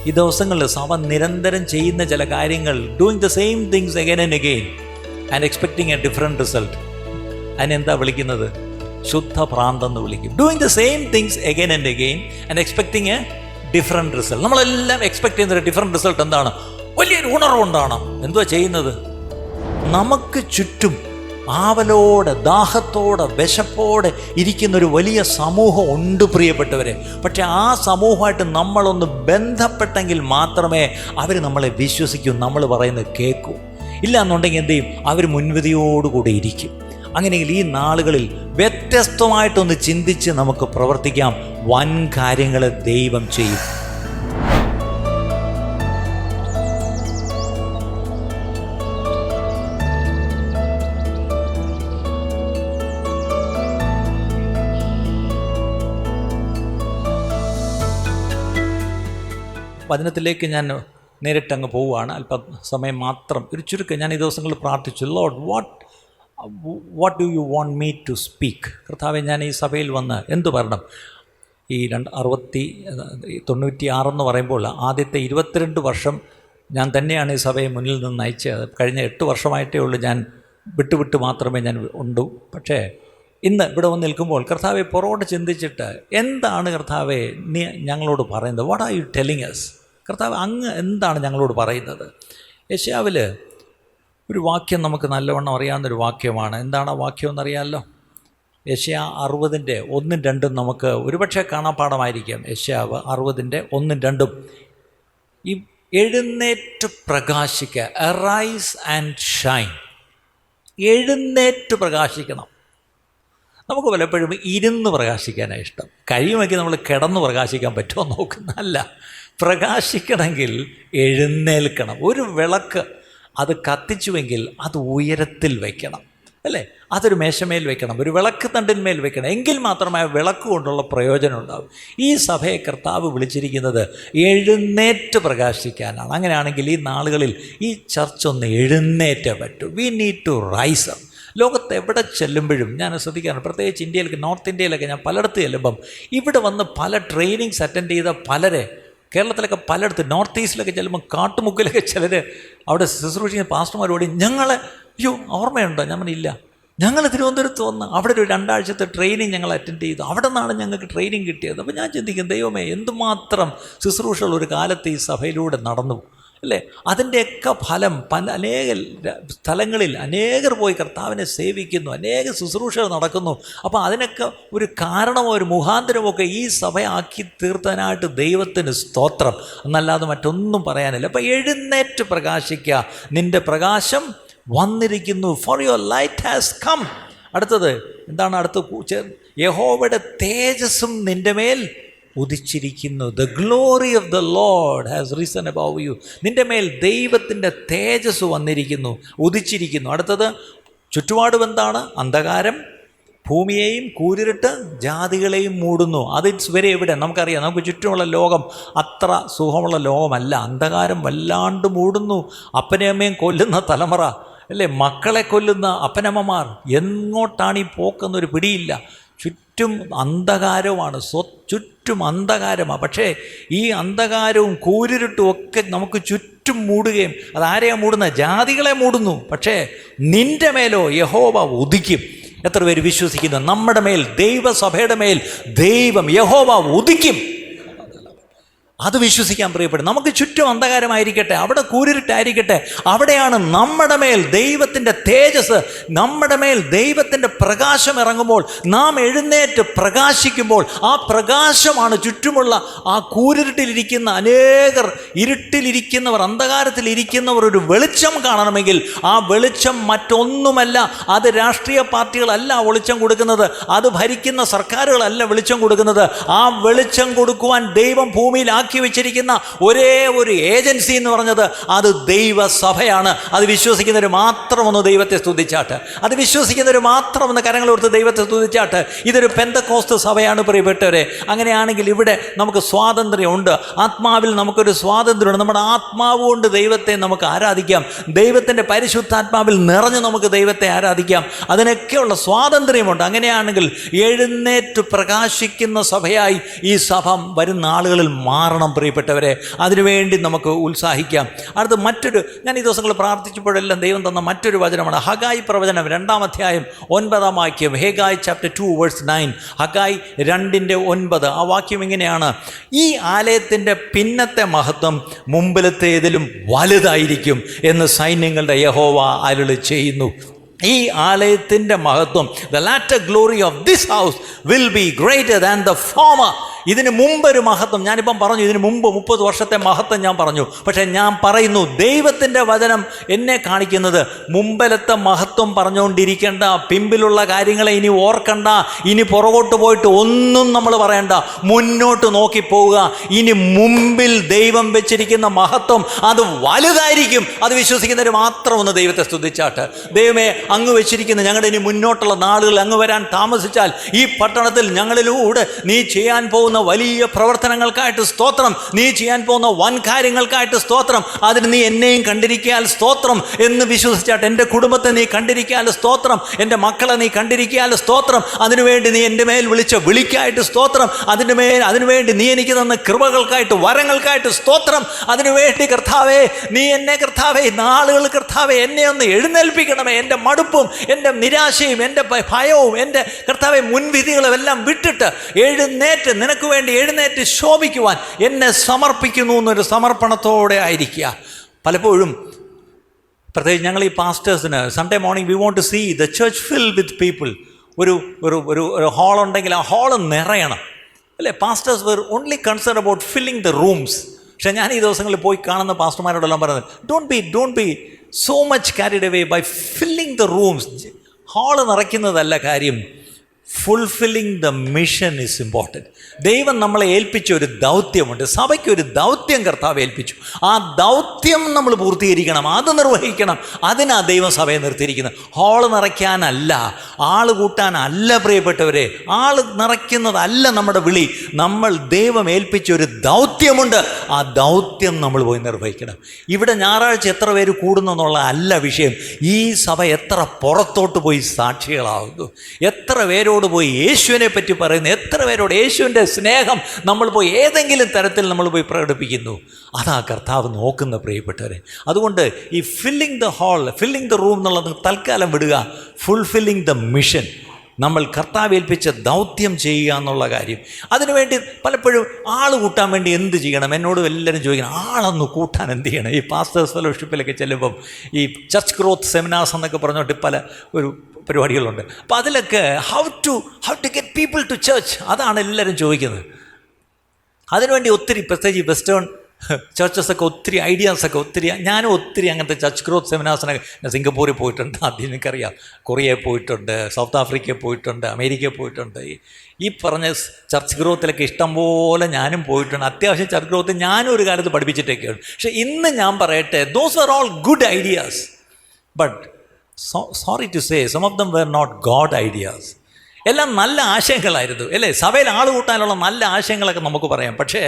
ഈ ദിവസങ്ങളിൽ സഭ നിരന്തരം ചെയ്യുന്ന ചില കാര്യങ്ങൾ, doing the same things again and again and expecting a different result. അതിനെന്താ വിളിക്കുന്നത്? ശുദ്ധ ഭ്രാന്തെന്ന് വിളിക്കും. Doing the same things again and again and expecting a different result. നമ്മളെല്ലാം എക്സ്പെക്ട് ചെയ്യുന്ന ഡിഫറെൻറ്റ് റിസൾട്ട് എന്താണ്? വലിയൊരു ഉണർവുണ്ടാണ്. എന്തുവാ ചെയ്യുന്നത്? നമുക്ക് ചുറ്റും ആവലോടെ, ദാഹത്തോടെ, വിശപ്പോടെ ഇരിക്കുന്നൊരു വലിയ സമൂഹം ഉണ്ട് പ്രിയപ്പെട്ടവരെ. പക്ഷെ ആ സമൂഹമായിട്ട് നമ്മളൊന്ന് ബന്ധപ്പെട്ടെങ്കിൽ മാത്രമേ അവർ നമ്മളെ വിശ്വസിക്കൂ, നമ്മൾ പറയുന്നത് കേൾക്കൂ. ഇല്ല എന്നുണ്ടെങ്കിൽ എന്ത് ചെയ്യും? അവർ മുൻവിധിയോടുകൂടി ഇരിക്കും. അങ്ങനെയെങ്കിൽ ഈ നാളുകളിൽ വ്യത്യസ്തമായിട്ടൊന്ന് ചിന്തിച്ച് നമുക്ക് പ്രവർത്തിക്കാം. വൻ കാര്യങ്ങൾ ദൈവം ചെയ്യും. വചനത്തിലേക്ക് ഞാൻ നേരിട്ടങ്ങ് പോവുകയാണ്. അല്പം സമയം മാത്രം, ഒരു ചുരുക്കം. ഞാൻ ഈ ദിവസങ്ങളിൽ പ്രാർത്ഥിച്ചു, Lord what do you want me to speak? കർത്താവെ, ഞാൻ ഈ സഭയിൽ വന്ന് എന്തു പറയണം? ഈ 96 പറയുമ്പോൾ ആദ്യത്തെ 22 വർഷം ഞാൻ തന്നെയാണ് ഈ സഭയെ മുന്നിൽ നിന്ന് നയിച്ചത്. കഴിഞ്ഞ 8 വർഷമായിട്ടേ ഉള്ളൂ ഞാൻ വിട്ട് മാത്രമേ ഞാൻ ഉണ്ടു. പക്ഷേ ഇന്ന് ഇവിടെ വന്ന് നിൽക്കുമ്പോൾ കർത്താവെ പുറകോട്ട് ചിന്തിച്ചിട്ട്, എന്താണ് കർത്താവെ നീ ഞങ്ങളോട് പറയുന്നത്? What are you telling us? കർത്താവ് അങ്ങ് എന്താണ് ഞങ്ങളോട് പറയുന്നത്? യെശയ്യാവിൽ ഒരു വാക്യം നമുക്ക് നല്ലവണ്ണം അറിയാവുന്നൊരു വാക്യമാണ്. എന്താണ് ആ വാക്യം എന്നറിയാമല്ലോ? യെശയ്യാ 60 1 2 നമുക്ക് ഒരുപക്ഷെ കാണാപ്പാടമായിരിക്കാം. യെശയ്യാവ് 60 1 2 ഈ എഴുന്നേറ്റ് പ്രകാശിക്കുക, അറൈസ് ആൻഡ് ഷൈൻ. എഴുന്നേറ്റ് പ്രകാശിക്കണം. നമുക്ക് പലപ്പോഴും ഇരുന്ന് പ്രകാശിക്കാനാണ് ഇഷ്ടം. കഴിയുമെങ്കിൽ നമ്മൾ കിടന്ന് പ്രകാശിക്കാൻ പറ്റുമോ നോക്കുന്നതല്ല. പ്രകാശിക്കണമെങ്കിൽ എഴുന്നേൽക്കണം. ഒരു വിളക്ക് അത് കത്തിച്ചുവെങ്കിൽ അത് ഉയരത്തിൽ വയ്ക്കണം, അല്ലേ? അതൊരു മേശമേൽ വയ്ക്കണം, ഒരു വിളക്ക് തണ്ടിന്മേൽ വയ്ക്കണം. എങ്കിൽ മാത്രമേ വിളക്ക് കൊണ്ടുള്ള പ്രയോജനം ഉണ്ടാവും. ഈ സഭയെ കർത്താവ് വിളിച്ചിരിക്കുന്നത് എഴുന്നേറ്റ് പ്രകാശിക്കാനാണ്. അങ്ങനെയാണെങ്കിൽ ഈ നാളുകളിൽ ഈ ചർച്ച ഒന്ന് എഴുന്നേറ്റേ പറ്റൂ. We need to rise up. ലോകത്ത് എവിടെ ചെല്ലുമ്പോഴും ഞാൻ ശ്രദ്ധിക്കാറുണ്ട്, പ്രത്യേകിച്ച് ഇന്ത്യയിലേക്ക്, നോർത്ത് ഇന്ത്യയിലൊക്കെ ഞാൻ പലയിടത്ത് ചെല്ലുമ്പം ഇവിടെ വന്ന് പല ട്രെയിനിങ്സ് അറ്റൻഡ് ചെയ്ത പലരെ, കേരളത്തിലൊക്കെ പലയിടത്ത്, നോർത്ത് ഈസ്റ്റിലൊക്കെ ചെല്ലുമ്പോൾ കാട്ടുമുക്കിലൊക്കെ ചിലർ അവിടെ ശുശ്രൂഷിക്കുന്ന പാസ്റ്റർമാരോട് ഞങ്ങളെ ഓർമ്മയുണ്ടോ? ഞാൻ പറഞ്ഞില്ല. ഞങ്ങൾ തിരുവനന്തപുരത്ത് വന്ന് അവിടെ ഒരു 2 ആഴ്ചത്തെ ട്രെയിനിങ് ഞങ്ങൾ അറ്റൻഡ് ചെയ്തു. അവിടെ നിന്നാണ് ഞങ്ങൾക്ക് ട്രെയിനിങ് കിട്ടിയത്. അപ്പോൾ ഞാൻ ചിന്തിക്കും, ദൈവമേ, എന്തുമാത്രം ശുശ്രൂഷകൾ ഒരു കാലത്ത് ഈ സഭയിലൂടെ നടന്നു, അല്ലേ? അതിൻ്റെയൊക്കെ ഫലം അനേക സ്ഥലങ്ങളിൽ അനേകർ പോയി കർത്താവിനെ സേവിക്കുന്നു, അനേക ശുശ്രൂഷകൾ നടക്കുന്നു. അപ്പോൾ അതിനൊക്കെ ഒരു കാരണമോ ഒരു മുഖാന്തരമൊക്കെ ഈ സഭയാക്കി തീർത്തതിനായിട്ട് ദൈവത്തിന് സ്തോത്രം എന്നല്ലാതെ മറ്റൊന്നും പറയാനില്ല. അപ്പോൾ എഴുന്നേറ്റ് പ്രകാശിക്കുക, നിൻ്റെ പ്രകാശം വന്നിരിക്കുന്നു. For your light has come. അടുത്തത് എന്താണ്? യഹോവയുടെ തേജസ്സും നിൻ്റെ മേൽ ഉദിച്ചിരിക്കുന്നു. The glory of the Lord has risen above you. നിൻ്റെ മേൽ ദൈവത്തിൻ്റെ തേജസ് വന്നിരിക്കുന്നു, ഉദിച്ചിരിക്കുന്നു. അടുത്തത് ചുറ്റുപാടും എന്താണ്? അന്ധകാരം ഭൂമിയെയും കൂരിരുട്ട് ജാതികളെയും മൂടുന്നു. അത് ഇറ്റ്സ് വെരി എവിടെ നമുക്കറിയാം. നമുക്ക് ചുറ്റുമുള്ള ലോകം അത്ര സുഖമുള്ള ലോകമല്ല. അന്ധകാരം വല്ലാണ്ട് മൂടുന്നു. അപ്പനെയും അമ്മയും കൊല്ലുന്ന തലമുറ, അല്ലേ? മക്കളെ കൊല്ലുന്ന അപ്പനമ്മമാർ. എങ്ങോട്ടാണ് ഈ പോക്കെന്നൊരു പിടിയില്ല. ചുറ്റും അന്ധകാരവുമാണ്, ചുറ്റും അന്ധകാരമാണ്. പക്ഷേ ഈ അന്ധകാരവും കൂരിരുട്ടും ഒക്കെ നമുക്ക് ചുറ്റും മൂടുകയും, അതാരെയാണ് മൂടുന്നത്? ജാതികളെ മൂടുന്നു. പക്ഷേ നിൻ്റെ മേലോ യഹോവ ഉദിക്കും. എത്ര പേര് വിശ്വസിക്കുന്നു? നമ്മുടെ മേൽ, ദൈവസഭയുടെ മേൽ ദൈവം യഹോവ ഉദിക്കും. അത് വിശ്വസിക്കാൻ പ്രിയപ്പെടും. നമുക്ക് ചുറ്റും അന്ധകാരമായിരിക്കട്ടെ, അവിടെ കൂരിരുട്ടായിരിക്കട്ടെ, അവിടെയാണ് നമ്മുടെ മേൽ ദൈവത്തിൻ്റെ തേജസ്, നമ്മുടെ മേൽ ദൈവത്തിൻ്റെ പ്രകാശം ഇറങ്ങുമ്പോൾ, നാം എഴുന്നേറ്റ് പ്രകാശിക്കുമ്പോൾ, ആ പ്രകാശമാണ് ചുറ്റുമുള്ള ആ കൂരിരുട്ടിലിരിക്കുന്ന അനേകർ, ഇരുട്ടിലിരിക്കുന്നവർ, അന്ധകാരത്തിലിരിക്കുന്നവർ ഒരു വെളിച്ചം കാണണമെങ്കിൽ ആ വെളിച്ചം മറ്റൊന്നുമല്ല. അത് രാഷ്ട്രീയ പാർട്ടികളല്ല വെളിച്ചം കൊടുക്കുന്നത്, അത് ഭരിക്കുന്ന സർക്കാരുകളല്ല വെളിച്ചം കൊടുക്കുന്നത്. ആ വെളിച്ചം കൊടുക്കുവാൻ ദൈവം ഭൂമിയിൽ ആക്കി വെച്ചിരിക്കുന്ന ഒരേ ഒരു ഏജൻസി എന്ന് പറഞ്ഞത് അത് ദൈവസഭയാണ്. അത് വിശ്വസിക്കുന്നവർ മാത്രം ഒന്ന് ദൈവത്തെ സ്തുതിച്ചാട്ട്, അത് വിശ്വസിക്കുന്നവർ മാത്രം ഒന്ന് കരങ്ങളോർത്ത് ദൈവത്തെ സ്തുതിച്ചാട്ട്. ഇതൊരു പെന്തക്കോസ്ത് സഭയാണ് പ്രിയപ്പെട്ടവരെ. അങ്ങനെയാണെങ്കിൽ ഇവിടെ നമുക്ക് സ്വാതന്ത്ര്യമുണ്ട്, ആത്മാവിൽ നമുക്കൊരു സ്വാതന്ത്ര്യമുണ്ട്. നമ്മുടെ ആത്മാവ് കൊണ്ട് ദൈവത്തെ നമുക്ക് ആരാധിക്കാം, ദൈവത്തിൻ്റെ പരിശുദ്ധാത്മാവിൽ നിറഞ്ഞ് നമുക്ക് ദൈവത്തെ ആരാധിക്കാം. അതിനൊക്കെയുള്ള സ്വാതന്ത്ര്യമുണ്ട്. അങ്ങനെയാണെങ്കിൽ എഴുന്നേറ്റ് പ്രകാശിക്കുന്ന സഭയായി ഈ സഭ വരുന്ന ആളുകളിൽ മാറണം. മാറണം പ്രിയപ്പെട്ടവരെ. അതിനുവേണ്ടി നമുക്ക് ഉത്സാഹിക്കാം. അടുത്ത് ഞാൻ ഈ ദിവസങ്ങൾ പ്രാർത്ഥിച്ചപ്പോഴെല്ലാം ദൈവം തന്ന മറ്റൊരു വചനമാണ് ഹഗായി പ്രവചനം 2-ാം അധ്യായം 9-ാം വാക്യം. Haggai chapter 2 verse 9. ഹഗായി 2:9. ആ വാക്യം ഇങ്ങനെയാണ്: ഈ ആലയത്തിൻ്റെ പിന്നത്തെ മഹത്വം മുമ്പിലത്തേതിലും വലുതായിരിക്കും എന്ന് സൈന്യങ്ങളുടെ യഹോവ അരുളി ചെയ്യുന്നു. ഈ ആലയത്തിൻ്റെ മഹത്വം, the latter glory of this house will be greater than the former. ഇതിന് മുമ്പൊരു മഹത്വം ഞാനിപ്പം പറഞ്ഞു, ഇതിന് മുമ്പ് 30 വർഷത്തെ മഹത്വം ഞാൻ പറഞ്ഞു. പക്ഷേ ഞാൻ പറയുന്നു, ദൈവത്തിൻ്റെ വചനം എന്നെ കാണിക്കുന്നത് മുമ്പിലത്തെ മഹത്വം പറഞ്ഞുകൊണ്ടിരിക്കേണ്ട, പിമ്പിലുള്ള കാര്യങ്ങളെ ഇനി ഓർക്കണ്ട, ഇനി പുറകോട്ട് പോയിട്ട് ഒന്നും നമ്മൾ പറയണ്ട, മുന്നോട്ട് നോക്കി പോവുക. ഇനി മുമ്പിൽ ദൈവം വെച്ചിരിക്കുന്ന മഹത്വം അത് വലുതായിരിക്കും. അത് വിശ്വസിക്കുന്നവർ മാത്രം ഒന്ന് ദൈവത്തെ സ്തുതിച്ചാട്ട്. ദൈവമേ, അങ്ങ് വെച്ചിരിക്കുന്ന ഞങ്ങളുടെ ഇനി മുന്നോട്ടുള്ള നാളുകൾ അങ്ങ് വരാൻ താമസിച്ചാൽ ഈ പട്ടണത്തിൽ ഞങ്ങളിലൂടെ നീ ചെയ്യാൻ പോകുന്ന വലിയ പ്രവർത്തനങ്ങൾക്കായിട്ട് സ്തോത്രം, നീ ചെയ്യാൻ പോകുന്ന വൻ കാര്യങ്ങൾക്കായിട്ട് സ്തോത്രം. അതിന് നീ എന്നെയും കണ്ടിരിക്കാൻ സ്തോത്രം എന്ന് വിശ്വസിച്ചാട്ട്. എൻ്റെ കുടുംബത്തെ നീ കണ്ടിരിക്കാൻ സ്തോത്രം, എൻ്റെ മക്കളെ നീ കണ്ടിരിക്കാൻ സ്തോത്രം. അതിനുവേണ്ടി നീ എൻ്റെ മേൽ വിളിച്ച വിളിക്കായിട്ട് സ്തോത്രം. അതിനുവേണ്ടി നീ എനിക്ക് തന്ന കൃപകൾക്കായിട്ട് വരങ്ങൾക്കായിട്ട് സ്തോത്രം. അതിനുവേണ്ടി കർത്താവേ, നീ എന്നെ കർത്താവേ നാളുകൾ കർത്താവേ എന്നെ ഒന്ന് എഴുന്നേൽപ്പിക്കണമേ. എൻ്റെ മടുപ്പും എൻ്റെ നിരാശയും എൻ്റെ ഭയവും എൻ്റെ കർത്താവെ മുൻവിധികളും എല്ലാം വിട്ടിട്ട് എഴുന്നേറ്റ് നിനക്ക് വേണ്ടി എഴുന്നേറ്റ് ശോഭിക്കുവാൻ എന്നെ സമർപ്പിക്കുന്നു എന്നൊരു സമർപ്പണത്തോടെ ആയിരിക്കുക. പലപ്പോഴും പ്രത്യേകിച്ച് ഞങ്ങൾ ഈ പാസ്റ്റേഴ്സിന് Sunday morning we want to see the church fill with people. ഒരു ഹാളുണ്ടെങ്കിൽ ആ ഹാള് നിറയണം, അല്ലേ? Pastors were only concern about filling the rooms. പക്ഷേ ഞാൻ ഈ ദിവസങ്ങളിൽ പോയി കാണുന്ന പാസ്റ്റർമാരോടെല്ലാം പറയുന്നത്, don't be so much carried away by filling the rooms. Hall നിറയ്ക്കുന്നതല്ല കാര്യം, fulfilling the mission is important. ദൈവം നമ്മളെ ഏൽപ്പിച്ച ഒരു ദൗത്യമുണ്ട്. സഭയ്ക്ക് ഒരു ദൗത്യം കർത്താവ് ഏൽപ്പിച്ചു. ആ ദൗത്യം നമ്മൾ പൂർത്തീകരിക്കണം, അത് നിർവഹിക്കണം. അതിനാ ദൈവം സഭയെ നിർത്തിയിരിക്കുന്നത്. ഹാള് നിറയ്ക്കാനല്ല, ആള് കൂട്ടാനല്ല പ്രിയപ്പെട്ടവരെ. ആള് നിറയ്ക്കുന്നതല്ല നമ്മുടെ വിളി. നമ്മൾ ദൈവം ഏൽപ്പിച്ച ഒരു ദൗത്യമുണ്ട്. ആ ദൗത്യം നമ്മൾ പോയി നിർവഹിക്കണം. ഇവിടെ ഞായറാഴ്ച എത്ര പേര് കൂടുന്നു എന്നുള്ള അല്ല വിഷയം. ഈ സഭ എത്ര പുറത്തോട്ട് പോയി സാക്ഷികളാകുന്നു, എത്ര പേരോട് പോയി യേശുവിനെ പറ്റി പറയുന്നു, എത്ര പേരോട് യേശുവിൻ്റെ സ്നേഹം നമ്മൾ പോയി ഏതെങ്കിലും തരത്തിൽ നമ്മൾ പോയി പ്രകടിപ്പിക്കുന്നു. അതാ കർത്താവ് നോക്കുന്ന പ്രിയപ്പെട്ടവരെ. അതുകൊണ്ട് ഈ filling the hall, filling the room എന്നുള്ളത് തൽക്കാലം വിടുക. ഫുൾഫില്ലിംഗ് ദ മിഷൻ, നമ്മൾ കർത്താവ് ഏൽപ്പിച്ച ദൗത്യം ചെയ്യുക എന്നുള്ള കാര്യം. അതിനുവേണ്ടി പലപ്പോഴും ആൾ കൂട്ടാൻ വേണ്ടി എന്ത് ചെയ്യണം? എന്നോട് എല്ലാവരും ചോദിക്കണം, ആളൊന്ന് കൂട്ടാൻ എന്ത് ചെയ്യണം? ഈ പാസ്റ്റേഴ്സ് ഫെലോഷിപ്പിലൊക്കെ ചെല്ലുമ്പം ഈ ചർച്ച് ഗ്രോത്ത് സെമിനാർസ് എന്നൊക്കെ പറഞ്ഞിട്ട് പല ഒരു പരിപാടികളുണ്ട്. അപ്പോൾ അതിലൊക്കെ how to get people to church, അതാണ് എല്ലാവരും ചോദിക്കുന്നത്. അതിനുവേണ്ടി ഒത്തിരി പ്രത്യേകിച്ച് വെസ്റ്റേൺ ചർച്ചസൊക്കെ ഒത്തിരി ഐഡിയാസൊക്കെ ഞാനും ഒത്തിരി അങ്ങനത്തെ ചർച്ച് ഗ്രോത്ത് സെമിനാർസിനൊക്കെ സിംഗപ്പൂരിൽ പോയിട്ടുണ്ട്, ആദ്യം എനിക്കറിയാം, കൊറിയയിൽ പോയിട്ടുണ്ട്, സൗത്ത് ആഫ്രിക്കയിൽ പോയിട്ടുണ്ട്, അമേരിക്കയിൽ പോയിട്ടുണ്ട്. ഈ പറഞ്ഞ ചർച്ച് ഗ്രോത്തിലൊക്കെ ഇഷ്ടംപോലെ ഞാനും പോയിട്ടുണ്ട്. അത്യാവശ്യം ചർച്ച് ഗ്രോത്ത് ഞാനും ഒരു കാലത്ത് പഠിപ്പിച്ചിട്ടൊക്കെയാണ്. പക്ഷേ ഇന്ന് ഞാൻ പറയട്ടെ, those are all good ideas, but sorry to say some of them were not God ideas. എല്ലാം നല്ല ആശയങ്ങളായിരുന്നു, അല്ലേ? സഭയിൽ ആൾ കൂട്ടാനുള്ള നല്ല ആശയങ്ങളൊക്കെ നമുക്ക് പറയാം. പക്ഷേ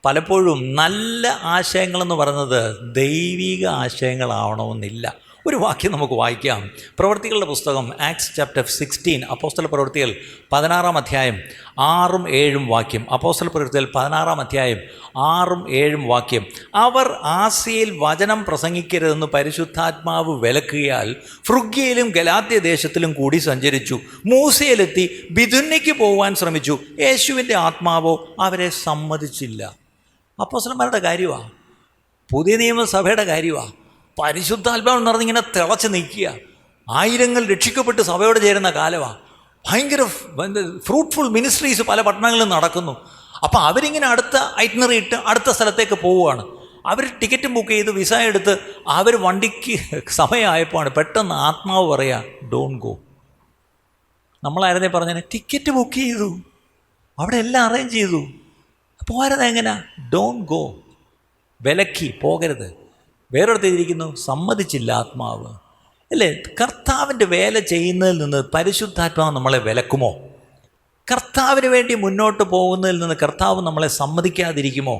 പലപ്പോഴും നല്ല ആശയങ്ങളെന്ന് പറയുന്നത് ദൈവിക ആശയങ്ങളാവണമെന്നില്ല. ഒരു വാക്യം നമുക്ക് വായിക്കാം. പ്രവൃത്തികളുടെ പുസ്തകം ആക്ട്സ് ചാപ്റ്റർ 16, അപ്പോസ്തല പ്രവൃത്തികൾ 16-ാം അധ്യായം 6-7 വാക്യം. അപ്പോസ്തല പ്രവൃത്തികൾ 16-ാം അധ്യായം 6-7 വാക്യം. അവർ ആസ്യയിൽ വചനം പ്രസംഗിക്കരുതെന്ന് പരിശുദ്ധാത്മാവ് വിലക്കിയാൽ ഫ്രുഗ്യയിലും ഗലാത്യ ദേശത്തിലും കൂടി സഞ്ചരിച്ചു. മൂസയിലെത്തി ബിഥുന്യയ്ക്ക് പോകാൻ ശ്രമിച്ചു. യേശുവിൻ്റെ ആത്മാവോ അവരെ സമ്മതിച്ചില്ല. അപ്പോസ്തലന്മാരുടെ കാര്യമാണ്, പുതിയ നിയമസഭയുടെ കാര്യമാണ്. പരിശുദ്ധാത്മാവ് നിറഞ്ഞിങ്ങനെ തിളച്ച് നിൽക്കുക. ആയിരങ്ങൾ രക്ഷിക്കപ്പെട്ട് സഭയോട് ചേരുന്ന കാലമാണ്. ഭയങ്കര ഫ്രൂട്ട്ഫുൾ മിനിസ്ട്രീസ് പല പട്ടണങ്ങളിലും നടക്കുന്നു. അപ്പോൾ അവരിങ്ങനെ അടുത്ത ഐറ്റിനറി ഇട്ട് അടുത്ത സ്ഥലത്തേക്ക് പോവുകയാണ്. അവർ ടിക്കറ്റ് ബുക്ക് ചെയ്ത് വിസ എടുത്ത് അവർ വണ്ടിക്ക് സമയമായപ്പോഴാണ് പെട്ടെന്ന് ആത്മാവ് പറയുക, ഡോണ്ട് ഗോ. നമ്മളായിരുന്നേ പറഞ്ഞേ ടിക്കറ്റ് ബുക്ക് ചെയ്തു, അവിടെ എല്ലാം അറേഞ്ച് ചെയ്തു, പോരുന്നത് എങ്ങനെയാ? Don't go. വിലക്കി പോകരുത്. വേറൊരുത്ത് ഇരിക്കുന്നു, സമ്മതിച്ചില്ല ആത്മാവ്, അല്ലേ? കർത്താവിൻ്റെ വേല ചെയ്യുന്നതിൽ നിന്ന് പരിശുദ്ധാത്മാവ് നമ്മളെ വിലക്കുമോ? കർത്താവിന് വേണ്ടി മുന്നോട്ട് പോകുന്നതിൽ നിന്ന് കർത്താവ് നമ്മളെ സമ്മതിക്കാതിരിക്കുമോ?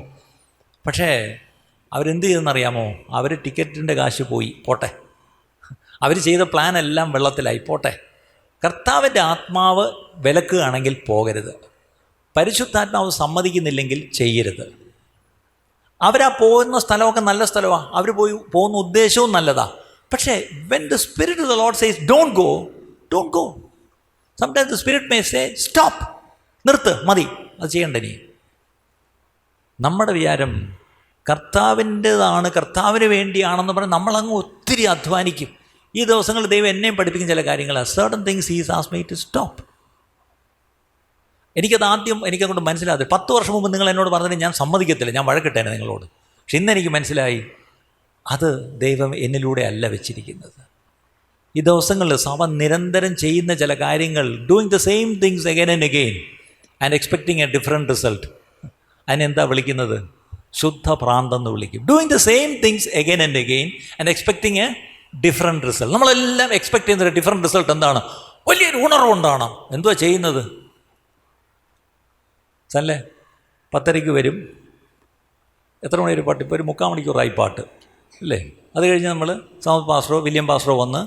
പക്ഷേ അവരെന്ത് ചെയ്തെന്നറിയാമോ? അവർ ടിക്കറ്റിൻ്റെ കാശ് പോയി, പോട്ടെ. അവർ ചെയ്ത പ്ലാനെല്ലാം വെള്ളത്തിലായി, പോട്ടെ. കർത്താവിൻ്റെ ആത്മാവ് വിലക്കുകയാണെങ്കിൽ പോകരുത്. പരിശുദ്ധാത്മാവ് സമ്മതിക്കുന്നില്ലെങ്കിൽ ചെയ്യരുത്. അവരാ പോകുന്ന സ്ഥലമൊക്കെ നല്ല സ്ഥലമാണ്, അവർ പോകുന്ന ഉദ്ദേശവും നല്ലതാണ്. പക്ഷേ when the spirit of the Lord says don't go. Sometimes the spirit may say stop, നിർത്ത്, മതി, അത് ചെയ്യണ്ട നീ. നമ്മുടെ വിചാരം കർത്താവിൻ്റെതാണ്, കർത്താവിന് വേണ്ടിയാണെന്ന് പറഞ്ഞ് നമ്മളങ്ങ് ഒത്തിരി അധ്വാനിക്കും. ഈ ദിവസങ്ങളിൽ ദൈവം എന്നെയും പഠിപ്പിക്കുന്ന ചില കാര്യങ്ങളാണ്. certain things he has asked me to stop. എനിക്കതുകൊണ്ട് മനസ്സിലാതെ 10 വർഷം മുമ്പ് നിങ്ങൾ എന്നോട് പറഞ്ഞിട്ട് ഞാൻ സമ്മതിക്കത്തില്ല, ഞാൻ വഴക്കിട്ടേനെ നിങ്ങളോട്. പക്ഷെ ഇന്നെനിക്ക് മനസ്സിലായി, അത് ദൈവം എന്നിലൂടെ അല്ല വെച്ചിരിക്കുന്നത്. ഈ ദിവസങ്ങളിൽ സഭ നിരന്തരം ചെയ്യുന്ന ചില കാര്യങ്ങൾ, doing the same things again and again and expecting a different result, അതിനെന്താ വിളിക്കുന്നത്? ശുദ്ധ ഭ്രാന്തെന്ന് വിളിക്കും. Doing the same things again and again and expecting a different result. നമ്മളെല്ലാം എക്സ്പെക്ട് ചെയ്യുന്നൊരു ഡിഫറെൻറ്റ് റിസൾട്ട് എന്താണ്? വലിയൊരു ഉണർവുണ്ടാണ്. എന്തുവാ ചെയ്യുന്നത്? സല്ലേ 10:30 വരും. എത്ര മണി ഒരു പാട്ട്? ഇപ്പോൾ ഒരു 3/4 മണിക്കൂറായി പാട്ട് അല്ലേ? അത് കഴിഞ്ഞ് നമ്മൾ സമത് പാസ്റ്ററോ വില്യം പാസ്റ്ററോ വന്ന്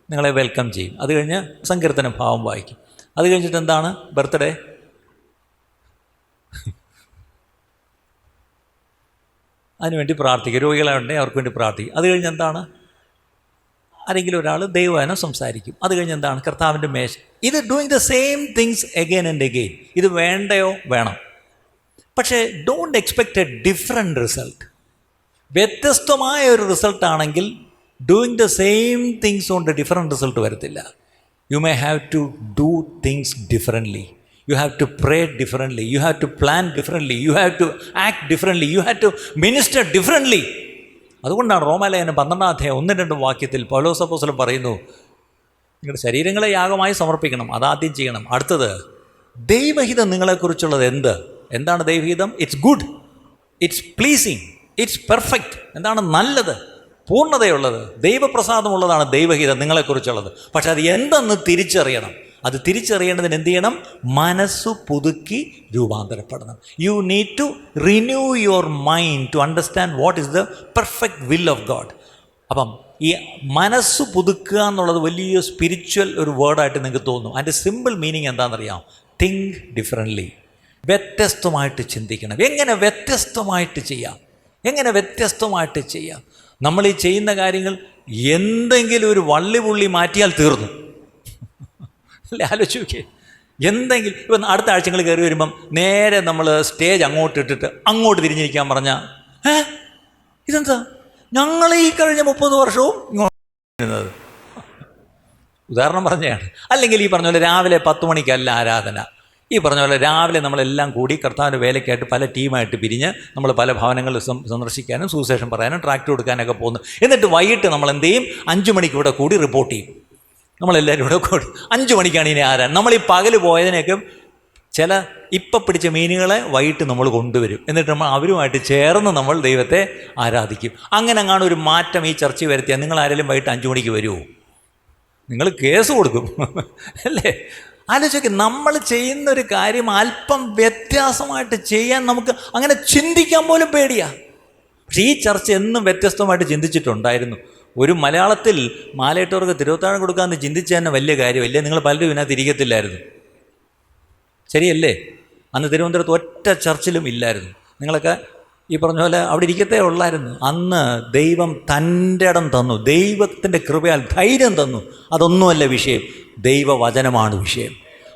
നിങ്ങളെ വെൽക്കം ചെയ്യും. അത് കഴിഞ്ഞ് സങ്കീർത്തനം ഭാവം വായിക്കും. അത് കഴിഞ്ഞിട്ട് എന്താണ്? ബർത്ത്ഡേ, അതിനുവേണ്ടി പ്രാർത്ഥിക്കും. രോഗികളായിട്ടുണ്ടെങ്കിൽ അവർക്ക് വേണ്ടി പ്രാർത്ഥിക്കും. അത് കഴിഞ്ഞ് എന്താണ്? ആരെങ്കിലും ഒരാൾ ദൈവവചനം സംസാരിക്കും. അത് കഴിഞ്ഞ് എന്താണ്? കർത്താവിൻ്റെ മേശ. ഇത് doing the same things again and again. ഇത് വേണ്ടയോ? വേണം. പക്ഷേ don't expect a different result. വ്യത്യസ്തമായ ഒരു റിസൾട്ടാണെങ്കിൽ ഡൂയിങ് ദ സെയിം തിങ്സ് കൊണ്ട് ഡിഫറെൻറ്റ് റിസൾട്ട് വരത്തില്ല. You may have to do things differently. You have to pray differently. You have to plan differently. You have to act differently. You have to minister differently. അതുകൊണ്ടാണ് റോമാലേഖനം 12:1-2 വാക്യത്തിൽ പൗലോസ് അപ്പോസ്തലൻ പറയുന്നു, നിങ്ങളുടെ ശരീരങ്ങളെ യാഗമായി സമർപ്പിക്കണം, അതാദ്യം ചെയ്യണം. അടുത്തത്, ദൈവഹിതം നിങ്ങളെക്കുറിച്ചുള്ളത് എന്താണ് ദൈവഹിതം? It's good, it's pleasing, it's perfect. എന്താണ്? നല്ലത്, പൂർണ്ണതയുള്ളത്, ദൈവപ്രസാദമുള്ളതാണ് ദൈവഹിതം നിങ്ങളെക്കുറിച്ചുള്ളത്. പക്ഷെ അത് എന്തെന്ന് തിരിച്ചറിയണം. അത് തിരിച്ചറിയേണ്ടതിന് എന്ത് ചെയ്യണം? മനസ്സു പുതുക്കി രൂപാന്തരപ്പെടണം. You need to renew your mind to understand what is the perfect will of God. അപ്പം ഈ മനസ്സ് പുതുക്കുക എന്നുള്ളത് വലിയ സ്പിരിച്വൽ ഒരു വേർഡായിട്ട് നിങ്ങൾക്ക് തോന്നും. അതിൻ്റെ സിമ്പിൾ മീനിങ് എന്താണെന്നറിയാം? Think differently. വ്യത്യസ്തമായിട്ട് ചിന്തിക്കണം. എങ്ങനെ വ്യത്യസ്തമായിട്ട് ചെയ്യാം? നമ്മൾ ഈ ചെയ്യുന്ന കാര്യങ്ങൾ എന്തെങ്കിലും ഒരു വള്ളിപുള്ളി മാറ്റിയാൽ തീർന്നു അല്ലേ? ആലോചിച്ച് നോക്കിയേ. എന്തെങ്കിലും ഇപ്പം അടുത്ത ആഴ്ചകൾ കയറി വരുമ്പം നേരെ നമ്മൾ സ്റ്റേജ് അങ്ങോട്ട് ഇട്ടിട്ട് അങ്ങോട്ട് തിരിഞ്ഞിരിക്കാൻ പറഞ്ഞാൽ ഇതെന്താ? ഞങ്ങൾ ഈ കഴിഞ്ഞ 30 വർഷവും ഇങ്ങോട്ട് ഉദാഹരണം പറഞ്ഞതാണ്. അല്ലെങ്കിൽ ഈ പറഞ്ഞ പോലെ രാവിലെ 10 മണിക്കല്ല ആരാധന. ഈ പറഞ്ഞ പോലെ രാവിലെ നമ്മളെല്ലാം കൂടി കർത്താവിൻ്റെ വേലയ്ക്കായിട്ട് പല ടീമായിട്ട് പിരിഞ്ഞ് നമ്മൾ പല ഭവനങ്ങളിൽ സന്ദർശിക്കാനും സുവിശേഷം പറയാനും ട്രാക്ട് കൊടുക്കാനൊക്കെ പോകുന്നു. എന്നിട്ട് വൈകിട്ട് നമ്മൾ എന്ത് ചെയ്യും? 5 മണിക്ക് ഇവിടെ കൂടി റിപ്പോർട്ട് ചെയ്യും. നമ്മളെല്ലാവരും കൂടെ കൂടി 5 മണിക്കാണ് ഇനി ആരാധന. നമ്മൾ ഈ പകൽ പോയതിനൊക്കെ ചില ഇപ്പം പിടിച്ച മീനുകളെ വൈകിട്ട് നമ്മൾ കൊണ്ടുവരും. എന്നിട്ട് നമ്മൾ അവരുമായിട്ട് ചേർന്ന് നമ്മൾ ദൈവത്തെ ആരാധിക്കും. അങ്ങനെ അങ്ങാണ് ഒരു മാറ്റം ഈ ചർച്ച വരുത്തിയാൽ നിങ്ങൾ ആരെങ്കിലും വൈകിട്ട് 5 മണിക്ക് വരുമോ? നിങ്ങൾ കേസ് കൊടുക്കും അല്ലേ? ആലോചിക്കുക, നമ്മൾ ചെയ്യുന്നൊരു കാര്യം അല്പം വ്യത്യാസമായിട്ട് ചെയ്യാൻ നമുക്ക് അങ്ങനെ ചിന്തിക്കാൻ പോലും പേടിയാണ്. പക്ഷേ ഈ ചർച്ച എന്നും വ്യത്യസ്തമായിട്ട് ചിന്തിച്ചിട്ടുണ്ടായിരുന്നു. ഒരു മലയാളത്തിൽ മാലയിട്ടവർക്ക് തിരുവത്താഴം കൊടുക്കാമെന്ന് ചിന്തിച്ച തന്നെ വലിയ കാര്യമല്ലേ? നിങ്ങൾ പലരും ഇതിനകത്ത് ഇരിക്കത്തില്ലായിരുന്നു, ശരിയല്ലേ? അന്ന് തിരുവനന്തപുരത്ത് ഒറ്റ ചർച്ചിലും ഇല്ലായിരുന്നു. നിങ്ങളൊക്കെ ഈ പറഞ്ഞ പോലെ അവിടെ ഇരിക്കത്തേ ഉള്ളായിരുന്നു. അന്ന് ദൈവം തൻ്റെ ഇടം തന്നു, ദൈവത്തിൻ്റെ കൃപയാൽ ധൈര്യം തന്നു. അതൊന്നുമല്ല വിഷയം, ദൈവവചനമാണ് വിഷയം,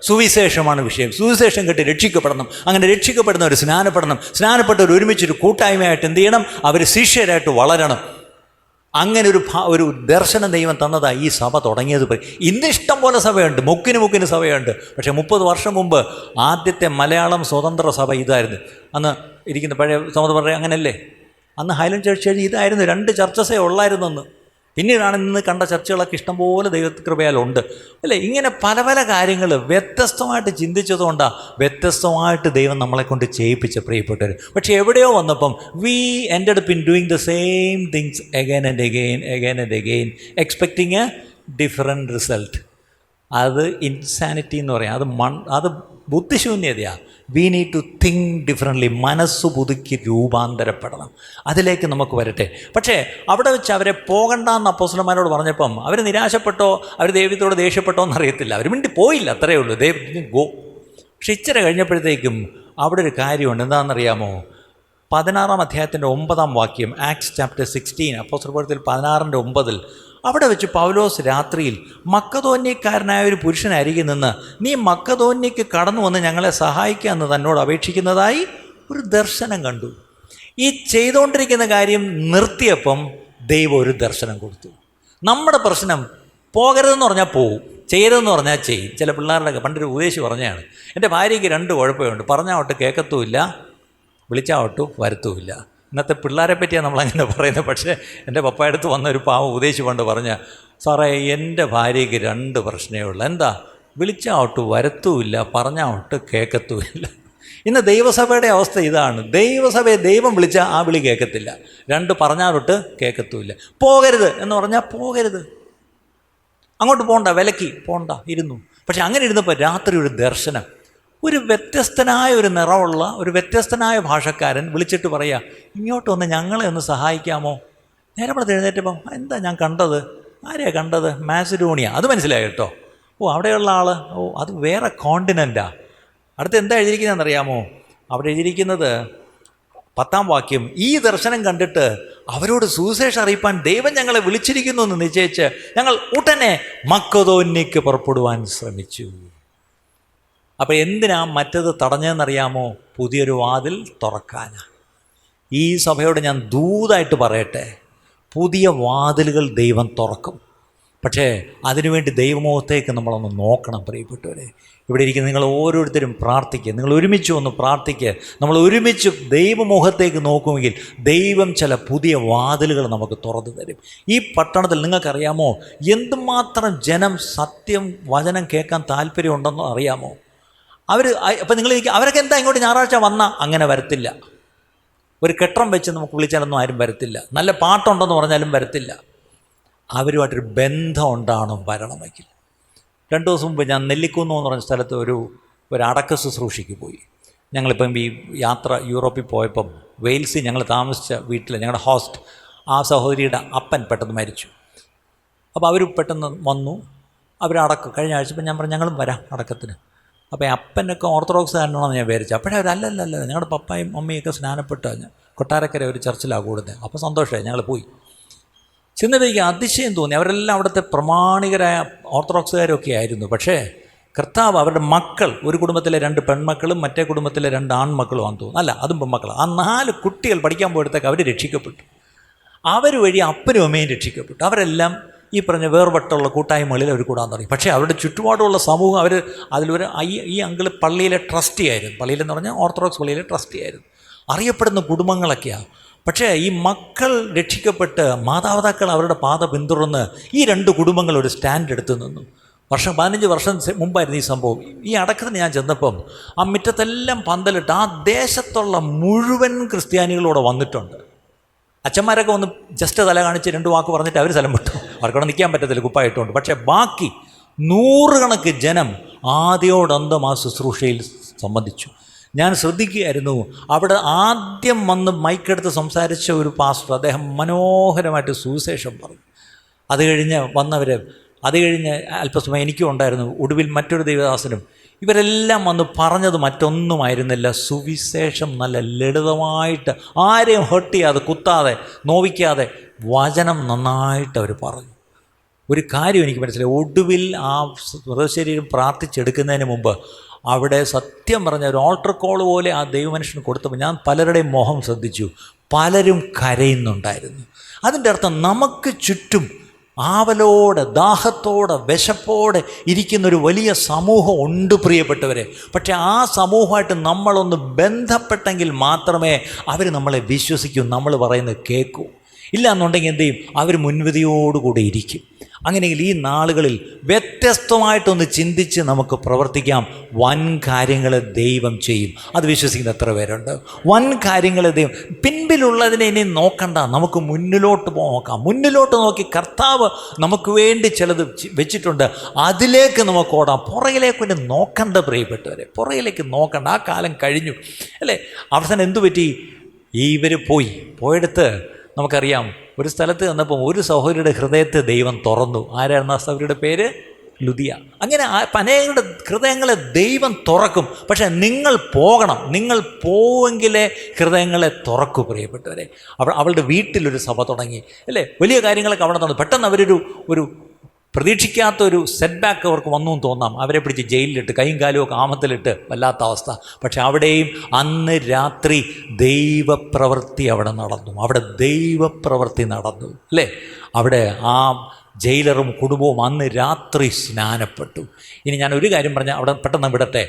സുവിശേഷമാണ് വിഷയം. സുവിശേഷം കേട്ട് രക്ഷിക്കപ്പെടണം. അങ്ങനെ രക്ഷിക്കപ്പെടുന്നവർ സ്നാനപ്പെടണം. സ്നാനപ്പെട്ടവർ ഒരുമിച്ചൊരു കൂട്ടായ്മയായിട്ട് എന്ത് ചെയ്യണം? അവർ ശിഷ്യരായിട്ട് വളരണം. അങ്ങനെ ഒരു ദർശനം ദൈവം തന്നതാണ് ഈ സഭ തുടങ്ങിയത്. ഇന്ന് ഇഷ്ടം പോലെ സഭയുണ്ട്, മുക്കിന് സഭയുണ്ട്. പക്ഷേ 30 വർഷം മുമ്പ് ആദ്യത്തെ മലയാളം സ്വതന്ത്ര സഭ ഇതായിരുന്നു. അന്ന് ഇരിക്കുന്ന പഴയ സമത് പറയുക അങ്ങനെയല്ലേ? അന്ന് ഹൈലൻഡ് ചർച്ച് ഇതായിരുന്നു, 2 ചർച്ചസേ ഉള്ളായിരുന്നു അന്ന്. പിന്നീടാണ് ഇന്ന് കണ്ട ചർച്ചകളൊക്കെ ഇഷ്ടംപോലെ ദൈവകൃപയാലുണ്ട് അല്ലേ? ഇങ്ങനെ പല പല കാര്യങ്ങൾ വ്യത്യസ്തമായിട്ട് ചിന്തിച്ചതുകൊണ്ടാണ് വ്യത്യസ്തമായിട്ട് ദൈവം നമ്മളെ കൊണ്ട് ചെയ്യിപ്പിച്ച പ്രിയപ്പെട്ടവർ. പക്ഷേ എവിടെയോ വന്നപ്പം we ended up in doing the same things again and again expecting a different result. അത് ഇൻസാനിറ്റി എന്ന് പറയാം. അത് ബുദ്ധിശൂന്യതയാണ്. We need to think differently. മനസ്സ് പുതുക്കി രൂപാന്തരപ്പെടണം. അതിലേക്ക് നമുക്ക് വരട്ടെ. പക്ഷേ അവിടെ വെച്ച് അവരെ പോകണ്ടെന്ന് അപ്പോസ്തലന്മാരോട് പറഞ്ഞപ്പം അവർ നിരാശപ്പെട്ടോ, അവർ ദൈവത്തോട് ദേഷ്യപ്പെട്ടോ എന്നറിയത്തില്ല. അവർ മിണ്ടി പോയില്ല, അത്രയേ ഉള്ളൂ. ഗോ. പക്ഷെ ഇച്ചിരി കഴിഞ്ഞപ്പോഴത്തേക്കും അവിടെ ഒരു കാര്യമുണ്ട്. എന്താണെന്നറിയാമോ? 16-ാം അധ്യായത്തിൻ്റെ 9-ാം വാക്യം, ആക്ട്സ് ചാപ്റ്റർ 16, അപ്പോസ്തല പ്രവൃത്തികൾ 16:9. അവിടെ വെച്ച് പൗലോസ് രാത്രിയിൽ മക്കതോന്യക്കാരനായ ഒരു പുരുഷനരികിൽ നിന്ന്, നീ മക്കതോന്യയ്ക്ക് കടന്നു വന്ന് ഞങ്ങളെ സഹായിക്കാമെന്ന് തന്നോട് അപേക്ഷിക്കുന്നതായി ഒരു ദർശനം കണ്ടു. ഈ ചെയ്തുകൊണ്ടിരിക്കുന്ന കാര്യം നിർത്തിയപ്പം ദൈവം ഒരു ദർശനം കൊടുത്തു. നമ്മുടെ പ്രശ്നം പോകരുതെന്ന് പറഞ്ഞാൽ പോവും, ചെയ്യരുതെന്ന് പറഞ്ഞാൽ ചെയ്യും. ചില പിള്ളേരുടെ പണ്ടൊരു ഉപദേശി പറഞ്ഞതാണ്, എൻ്റെ ഭാര്യയ്ക്ക് 2 കുഴപ്പമുണ്ട്, പറഞ്ഞാവട്ട് കേൾക്കത്തുമില്ല, വിളിച്ചാവട്ടു വരത്തുമില്ല. ഇന്നത്തെ പിള്ളേരെ പറ്റിയാണ് നമ്മളങ്ങനെ പറയുന്നത്. പക്ഷേ എൻ്റെ പപ്പായടുത്ത് വന്നൊരു പാവം ഉപദേശി കൊണ്ട് പറഞ്ഞ, സാറേ എൻ്റെ ഭാര്യയ്ക്ക് 2 പ്രശ്നമേ ഉള്ളൂ. എന്താ? വിളിച്ചാവട്ട് വരത്തുമില്ല, പറഞ്ഞാവട്ട് കേൾക്കത്തുമില്ല. ഇന്ന് ദൈവസഭയുടെ അവസ്ഥ ഇതാണ്. ദൈവസഭയെ ദൈവം വിളിച്ചാൽ ആ വിളി കേൾക്കത്തില്ല, 2 പറഞ്ഞാവട്ട് കേൾക്കത്തുമില്ല. പോകരുത് എന്ന് പറഞ്ഞാൽ പോകരുത്, അങ്ങോട്ട് പോകണ്ട, വിലക്കി പോകണ്ട, ഇരുന്നു. പക്ഷെ അങ്ങനെ ഇരുന്നപ്പോൾ രാത്രി ഒരു ദർശനം, ഒരു വ്യത്യസ്തനായ ഒരു നിറമുള്ള ഒരു വ്യത്യസ്തനായ ഭാഷക്കാരൻ വിളിച്ചിട്ട് പറയുക, ഇങ്ങോട്ട് വന്ന് ഞങ്ങളെ ഒന്ന് സഹായിക്കാമോ? നേരെ ഇവിടെ എഴുന്നേറ്റപ്പം, എന്താ ഞാൻ കണ്ടത്? ആരെയാണ് കണ്ടത്? മാസിഡോണിയ. അത് മനസ്സിലായി കേട്ടോ. ഓ, അവിടെയുള്ള ആൾ, ഓ അത് വേറെ കോണ്ടിനെൻ്റാണ്. അടുത്ത് എന്താ എഴുതിയിരിക്കുന്നതെന്നറിയാമോ? അവിടെ എഴുതിയിരിക്കുന്നത് 10-ാം വാക്യം, ഈ ദർശനം കണ്ടിട്ട് അവരോട് സുവിശേഷം അറിയിപ്പാൻ ദൈവം ഞങ്ങളെ വിളിച്ചിരിക്കുന്നു എന്ന് നിശ്ചയിച്ച് ഞങ്ങൾ ഉടനെ മക്കതോന്യയ്ക്ക് പുറപ്പെടുവാൻ ശ്രമിച്ചു. അപ്പോൾ എന്തിനാ മറ്റത് തടഞ്ഞതെന്നറിയാമോ? പുതിയൊരു വാതിൽ തുറക്കാനാണ്. ഈ സഭയോട് ഞാൻ ദൂതായിട്ട് പറയട്ടെ, പുതിയ വാതിലുകൾ ദൈവം തുറക്കും. പക്ഷേ അതിനുവേണ്ടി ദൈവമുഖത്തേക്ക് നമ്മളൊന്ന് നോക്കണം പ്രിയപ്പെട്ടവരെ. ഇവിടെ ഇരിക്കുന്ന നിങ്ങൾ ഓരോരുത്തരും പ്രാർത്ഥിക്കുക, നിങ്ങൾ ഒരുമിച്ച് ഒന്ന് പ്രാർത്ഥിക്കുക. നമ്മൾ ഒരുമിച്ച് ദൈവമുഖത്തേക്ക് നോക്കുമെങ്കിൽ ദൈവം ചില പുതിയ വാതിലുകൾ നമുക്ക് തുറന്നു തരും. ഈ പട്ടണത്തിൽ നിങ്ങൾക്കറിയാമോ എന്തുമാത്രം ജനം സത്യം വചനം കേൾക്കാൻ താല്പര്യമുണ്ടെന്ന് അറിയാമോ? അപ്പം നിങ്ങൾ അവരൊക്കെ എന്താ ഇങ്ങോട്ട് ഞായറാഴ്ച വന്നാൽ അങ്ങനെ വരത്തില്ല. ഒരു കെട്ടം വെച്ച് നമുക്ക് വിളിച്ചാലൊന്നും ആരും വരത്തില്ല. നല്ല പാട്ടുണ്ടെന്ന് പറഞ്ഞാലും വരത്തില്ല. അവരുമായിട്ടൊരു ബന്ധം ഉണ്ടാകണം വരണമെങ്കിൽ. 2 ദിവസം മുമ്പ് ഞാൻ നെല്ലിക്കുന്ന് എന്ന് പറഞ്ഞ സ്ഥലത്ത് ഒരു അടക്ക ശുശ്രൂഷയ്ക്ക് പോയി. ഞങ്ങളിപ്പം ഈ യാത്ര യൂറോപ്പിൽ പോയപ്പം വെയിൽസിൽ ഞങ്ങൾ താമസിച്ച വീട്ടിൽ ഞങ്ങളുടെ ഹോസ്റ്റ്, ആ സഹോദരിയുടെ അപ്പൻ പെട്ടെന്ന് മരിച്ചു. അപ്പോൾ അവർ പെട്ടെന്ന് വന്നു. കഴിഞ്ഞ ആഴ്ച ഞാൻ പറഞ്ഞു ഞങ്ങളും വരാം അടക്കത്തിന്. അപ്പോൾ അപ്പനൊക്കെ ഓർത്തഡോക്സ് കാരനാണെന്ന് ഞാൻ വിചാരിച്ചു. അപ്പോഴേ അവരല്ലല്ല, ഞങ്ങളുടെ പപ്പായും മമ്മിയൊക്കെ സ്നാനപ്പെട്ട് കൊട്ടാരക്കര ഒരു ചർച്ചിലാണ് കൂടുന്നത്. അപ്പോൾ സന്തോഷമായി, ഞങ്ങൾ പോയി. ചെന്നപ്പോഴേക്ക് അതിശയം തോന്നി. അവരെല്ലാം അവിടുത്തെ പ്രമാണികരായ ഓർത്തഡോക്സുകാരൊക്കെ ആയിരുന്നു. പക്ഷേ കർത്താവ് അവരുടെ മക്കൾ, ഒരു കുടുംബത്തിലെ 2 പെൺമക്കളും മറ്റേ കുടുംബത്തിലെ 2 ആൺമക്കളും ആണെന്ന് തോന്നുന്നു. അല്ല, അതും പെൺമക്കളാണ്. ആ 4 കുട്ടികൾ പഠിക്കാൻ പോയടത്തേക്ക് അവർ രക്ഷിക്കപ്പെട്ടു. അവർ വഴി അപ്പനും അമ്മയും രക്ഷിക്കപ്പെട്ടു. അവരെല്ലാം ഈ പറഞ്ഞ വേർപെട്ടുള്ള കൂട്ടായ്മകളിൽ അവർ കൂടാൻ തുടങ്ങി. പക്ഷേ അവരുടെ ചുറ്റുപാടുള്ള സമൂഹം, അതിലൊരു ഈ അങ്കിൾ പള്ളിയിലെ ട്രസ്റ്റി ആയിരുന്നു. പള്ളിയിലെന്ന് പറഞ്ഞാൽ ഓർത്തഡോക്സ് പള്ളിയിലെ ട്രസ്റ്റി ആയിരുന്നു. അറിയപ്പെടുന്ന കുടുംബങ്ങളൊക്കെയാണ്. പക്ഷേ ഈ മക്കൾ രക്ഷിക്കപ്പെട്ട് മാതാപിതാക്കൾ അവരുടെ പാത പിന്തുടർന്ന് ഈ 2 കുടുംബങ്ങൾ ഒരു സ്റ്റാൻഡ് എടുത്തു നിന്നു. 15 വർഷം മുമ്പായിരുന്നു ഈ സംഭവം. ഈ അടക്കത്തിന് ഞാൻ ചെന്നപ്പം ആ മുറ്റത്തെല്ലാം പന്തലിട്ട് ആ ദേശത്തുള്ള മുഴുവൻ ക്രിസ്ത്യാനികളോടെ വന്നിട്ടുണ്ട്. അച്ഛന്മാരൊക്കെ വന്ന് ജസ്റ്റ് തല കാണിച്ച് 2 വാക്ക് പറഞ്ഞിട്ട് അവർ സ്ഥലം വിട്ടു. അവർക്കവിടെ നിൽക്കാൻ പറ്റത്തില്ല, കുപ്പായിട്ടുണ്ട്. പക്ഷേ ബാക്കി 100 കണക്ക് ജനം ആദ്യോടന്തം ആ ശുശ്രൂഷയിൽ സംബന്ധിച്ചു. ഞാൻ ശ്രദ്ധിക്കുകയായിരുന്നു. അവിടെ ആദ്യം വന്ന് മൈക്കെടുത്ത് സംസാരിച്ച ഒരു പാസ്റ്റർ, അദ്ദേഹം മനോഹരമായിട്ട് സുവിശേഷം പറഞ്ഞു. അത് കഴിഞ്ഞ് അല്പസമയം എനിക്കും ഉണ്ടായിരുന്നു. ഒടുവിൽ മറ്റൊരു ദൈവദാസനും. ഇവരെല്ലാം വന്ന് പറഞ്ഞത് മറ്റൊന്നുമായിരുന്നില്ല, സുവിശേഷം നല്ല ലളിതമായിട്ട്, ആരെയും ഹേർട്ട് ചെയ്യാതെ, കുത്താതെ, നോവിക്കാതെ വചനം നന്നായിട്ട് അവർ പറഞ്ഞു. ഒരു കാര്യം എനിക്ക് മനസ്സിലായി. ഒടുവിൽ ആ മൃതശരീരം പ്രാർത്ഥിച്ചെടുക്കുന്നതിന് മുമ്പ് അവിടെ സത്യം പറഞ്ഞ ഒരു ഓൾട്ടർ കോൾ പോലെ ആ ദൈവമനുഷ്യന് കൊടുത്തപ്പോൾ ഞാൻ പലരുടെയും മുഖം ശ്രദ്ധിച്ചു. പലരും കരയുന്നുണ്ടായിരുന്നു. അതിൻ്റെ അർത്ഥം നമുക്ക് ചുറ്റും ആവലോടെ, ദാഹത്തോടെ, വിശപ്പോടെ ഇരിക്കുന്നൊരു വലിയ സമൂഹം ഉണ്ട് പ്രിയപ്പെട്ടവരെ. പക്ഷേ ആ സമൂഹമായിട്ട് നമ്മളൊന്ന് ബന്ധപ്പെട്ടെങ്കിൽ മാത്രമേ അവർ നമ്മളെ വിശ്വസിക്കൂ, നമ്മൾ പറയുന്നത് കേൾക്കൂ. ഇല്ല എന്നുണ്ടെങ്കിൽ എന്ത് ചെയ്യും? അവർ മുൻവിധിയോടുകൂടി ഇരിക്കും. അങ്ങനെയെങ്കിൽ ഈ നാളുകളിൽ വ്യത്യസ്തമായിട്ടൊന്ന് ചിന്തിച്ച് നമുക്ക് പ്രവർത്തിക്കാം. വൻ കാര്യങ്ങൾ ദൈവം ചെയ്യും. അത് വിശ്വസിക്കുന്ന എത്ര പേരുണ്ട്? വൻ കാര്യങ്ങൾ ദൈവം. പിൻപിലുള്ളതിനെ ഇനി നോക്കണ്ട, നമുക്ക് മുന്നിലോട്ട് നോക്കാം. മുന്നിലോട്ട് നോക്കി കർത്താവ് നമുക്ക് വേണ്ടി ചിലത് വെച്ചിട്ടുണ്ട്, അതിലേക്ക് നമുക്ക് ഓടാം. പുറകിലേക്ക് നോക്കണ്ട പ്രിയപ്പെട്ടവരെ, പുറകിലേക്ക് നോക്കണ്ട. ആ കാലം കഴിഞ്ഞു അല്ലേ? അവസാനം എന്തു പറ്റി? ഇവർ പോയെടുത്ത് നമുക്കറിയാം. ഒരു സ്ഥലത്ത് വന്നപ്പോൾ ഒരു സഹോദരിയുടെ ഹൃദയത്തെ ദൈവം തുറന്നു. ആരായിരുന്നു ആ സഹോദരിയുടെ പേര്? ലുദിയ. അങ്ങനെ അനേകരുടെ ഹൃദയങ്ങളെ ദൈവം തുറക്കും. പക്ഷേ നിങ്ങൾ പോകണം. നിങ്ങൾ പോവെങ്കിലേ ഹൃദയങ്ങളെ തുറക്കൂ പ്രിയപ്പെട്ടവരെ. അവളുടെ വീട്ടിലൊരു സഭ തുടങ്ങി അല്ലേ, വലിയ കാര്യങ്ങളൊക്കെ അവിടെ നടന്നു. പെട്ടെന്ന് അവരൊരു പ്രതീക്ഷിക്കാത്തൊരു സെറ്റ് ബാക്ക് അവർക്ക് വന്നു എന്ന് തോന്നാം. അവരെ പിടിച്ച് ജയിലിലിട്ട് കൈയും കാലും ഒക്കെ ആമത്തിലിട്ട് വല്ലാത്ത അവസ്ഥ. പക്ഷെ അവിടെയും അന്ന് രാത്രി ദൈവപ്രവൃത്തി അവിടെ നടന്നു. അവിടെ ദൈവപ്രവൃത്തി നടന്നു അല്ലേ. അവിടെ ആ ജയിലറും കുടുംബവും അന്ന് രാത്രി സ്നാനപ്പെട്ടു. ഇനി ഞാൻ ഒരു കാര്യം പറഞ്ഞാൽ അവിടെ പെട്ടെന്ന് വിടട്ടെ.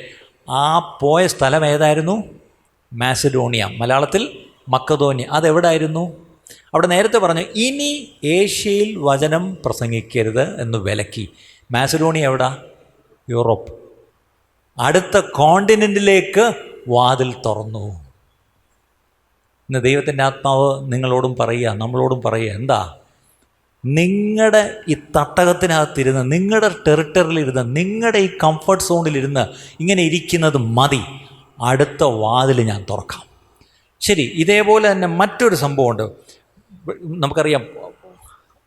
ആ പോയ സ്ഥലം ഏതായിരുന്നു? മാസിഡോണിയ, മലയാളത്തിൽ മക്കതോന്യ. അതെവിടായിരുന്നു? അവിടെ നേരത്തെ പറഞ്ഞു ഇനി ഏഷ്യയിൽ വചനം പ്രസംഗിക്കരുത് എന്ന് വിലക്കി. മാസിഡോണിയ എവിടാ? യൂറോപ്പ്. അടുത്ത കോണ്ടിനെൻറ്റിലേക്ക് വാതിൽ തുറന്നു. ഇന്ന് ദൈവത്തിൻ്റെ ആത്മാവ് നിങ്ങളോടും പറയുക, നമ്മളോടും പറയുക, എന്താ? നിങ്ങളുടെ ഈ തട്ടകത്തിനകത്തിരുന്ന്, നിങ്ങളുടെ ടെറിട്ടറിയിലിരുന്ന്, നിങ്ങളുടെ ഈ കംഫർട്ട് സോണിലിരുന്ന് ഇങ്ങനെ ഇരിക്കുന്നത് മതി. അടുത്ത വാതിൽ ഞാൻ തുറക്കാം. ശരി, ഇതേപോലെ തന്നെ മറ്റൊരു സംഭവമുണ്ട്. നമുക്കറിയാം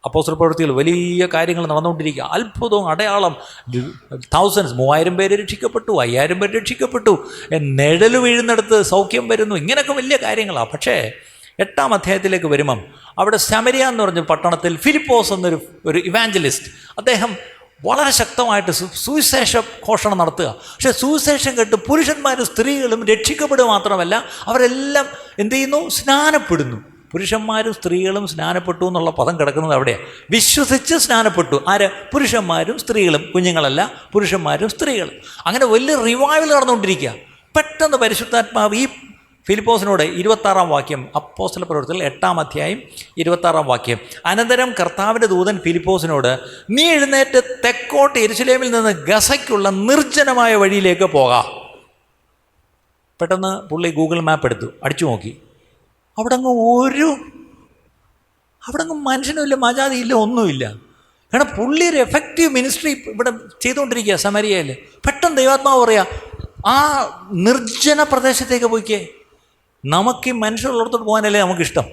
അപ്പോസ്തല പ്രവൃത്തികൾ വലിയ കാര്യങ്ങൾ നടന്നുകൊണ്ടിരിക്കുക. അത്ഭുതവും അടയാളം. 3000 പേര് രക്ഷിക്കപ്പെട്ടു, 5000 പേര് രക്ഷിക്കപ്പെട്ടു, നിഴൽ വീഴുന്നിടത്ത് സൗഖ്യം വരുന്നു. ഇങ്ങനെയൊക്കെ വലിയ കാര്യങ്ങളാണ്. പക്ഷേ 8-ാം അധ്യായത്തിലേക്ക് വരുമ്പം അവിടെ ശമരിയ എന്ന് പറഞ്ഞ പട്ടണത്തിൽ ഫിലിപ്പോസ് എന്നൊരു ഇവാഞ്ചലിസ്റ്റ്, അദ്ദേഹം വളരെ ശക്തമായിട്ട് സുവിശേഷ ഘോഷണം നടത്തുക. പക്ഷേ സുവിശേഷം കേട്ട് പുരുഷന്മാരും സ്ത്രീകളും രക്ഷിക്കപ്പെടുക മാത്രമല്ല, അവരെല്ലാം എന്ത് ചെയ്യുന്നു? സ്നാനപ്പെടുന്നു. പുരുഷന്മാരും സ്ത്രീകളും സ്നാനപ്പെട്ടു എന്നുള്ള പദം കിടക്കുന്നത് അവിടെയാണ്. വിശ്വസിച്ച് സ്നാനപ്പെട്ടു. ആര്? പുരുഷന്മാരും സ്ത്രീകളും. കുഞ്ഞുങ്ങളല്ല, പുരുഷന്മാരും സ്ത്രീകളും. അങ്ങനെ വലിയ റിവൈവൽ നടന്നുകൊണ്ടിരിക്കുക. പെട്ടെന്ന് പരിശുദ്ധാത്മാവ് ഈ ഫിലിപ്പോസിനോട് 26-ാം വാക്യം, അപ്പോസ്തല പ്രവൃത്തികൾ 8-ാം അധ്യായം 26-ാം വാക്യം, അനന്തരം കർത്താവിൻ്റെ ദൂതൻ ഫിലിപ്പോസിനോട് നീ എഴുന്നേറ്റ് തെക്കോട്ട് യെരുശലേമിൽ നിന്ന് ഗസയ്ക്കുള്ള നിർജ്ജനമായ വഴിയിലേക്ക് പോകാം. പെട്ടെന്ന് പുള്ളി ഗൂഗിൾ മാപ്പ് എടുത്തു, അടിച്ചു നോക്കി. അവിടെ അങ്ങ് മനുഷ്യനുമില്ല, മജാതിയില്ല, ഒന്നുമില്ല. കാരണം പുള്ളി ഒരു എഫക്റ്റീവ് മിനിസ്ട്രി ഇവിടെ ചെയ്തുകൊണ്ടിരിക്കുക സമരിയയിൽ. പെട്ടെന്ന് ദൈവാത്മാവ് പറയാ, ആ നിർജ്ജന പ്രദേശത്തേക്ക് പോയിക്കേ. നമുക്ക് ഈ മനുഷ്യരുള്ളിടത്തോട്ട് പോകാനല്ലേ നമുക്കിഷ്ടം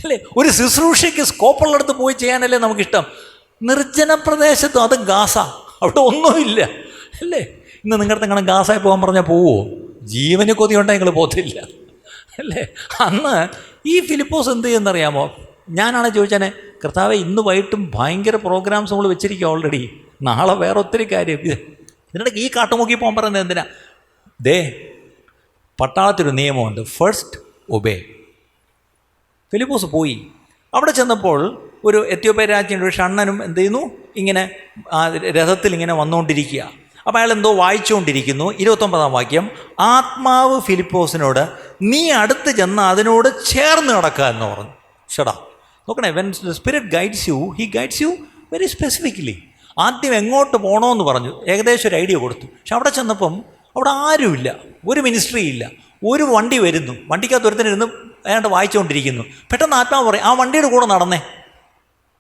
അല്ലേ? ഒരു ശുശ്രൂഷയ്ക്ക് സ്കോപ്പുള്ളിടത്ത് പോയി ചെയ്യാനല്ലേ നമുക്കിഷ്ടം. നിർജ്ജന പ്രദേശത്തും, അത് ഗാസ, അവിടെ ഒന്നുമില്ല അല്ലേ. ഇന്ന് നിങ്ങളുടെ നിങ്ങളുടെ ഗാസയിൽ പോകാൻ പറഞ്ഞാൽ പോവുമോ? ജീവന് കൊതിയുണ്ടെങ്കിൽ നിങ്ങൾ പോകത്തില്ല അല്ലേ. അന്ന് ഈ ഫിലിപ്പോസ് എന്ത് ചെയ്യുന്നറിയാമോ? ഞാനാണ് ചോദിച്ചാൽ, കർത്താവെ ഇന്ന് വൈകിട്ടും ഭയങ്കര പ്രോഗ്രാംസ് നമ്മൾ വെച്ചിരിക്കുക ഓൾറെഡി, നാളെ വേറെ ഒത്തിരി കാര്യം, ഇതിനിടയ്ക്ക് ഈ കാട്ടുമുക്കി പോകാൻ പറയുന്നത് എന്തിനാ? പട്ടാളത്തിനൊരു നിയമമുണ്ട്, ഫസ്റ്റ് ഒബേ. ഫിലിപ്പോസ് പോയി. അവിടെ ചെന്നപ്പോൾ ഒരു എത്യോപ്യ രാജ്യത്തിൻ്റെ ഒരു ഷണ്ണനും എന്ത് ചെയ്യുന്നു? ഇങ്ങനെ രഥത്തിൽ ഇങ്ങനെ വന്നുകൊണ്ടിരിക്കുക. അപ്പോൾ അയാൾ എന്തോ വായിച്ചുകൊണ്ടിരിക്കുന്നു. 29-ാം വാക്യം, ആത്മാവ് ഫിലിപ്പോസിനോട് നീ അടുത്ത് ചെന്ന് അതിനോട് ചേർന്ന് കിടക്കുക എന്ന് പറഞ്ഞു. ഷടാ നോക്കണേ, when the spirit guides you, he guides you very specifically. ആദ്യം എങ്ങോട്ട് പോകണമെന്ന് പറഞ്ഞു, ഏകദേശം ഒരു ഐഡിയ കൊടുത്തു. പക്ഷെ അവിടെ ചെന്നപ്പം അവിടെ ആരുമില്ല, ഒരു മിനിസ്ട്രി ഇല്ല. ഒരു വണ്ടി വരുന്നു, വണ്ടിക്കകത്ത് ഒരുത്തനിരുന്ന് ഏതാണ്ട് വായിച്ചുകൊണ്ടിരിക്കുന്നു. പെട്ടെന്ന് ആത്മാവ് പറയും, ആ വണ്ടിയുടെ കൂടെ നടന്നേ.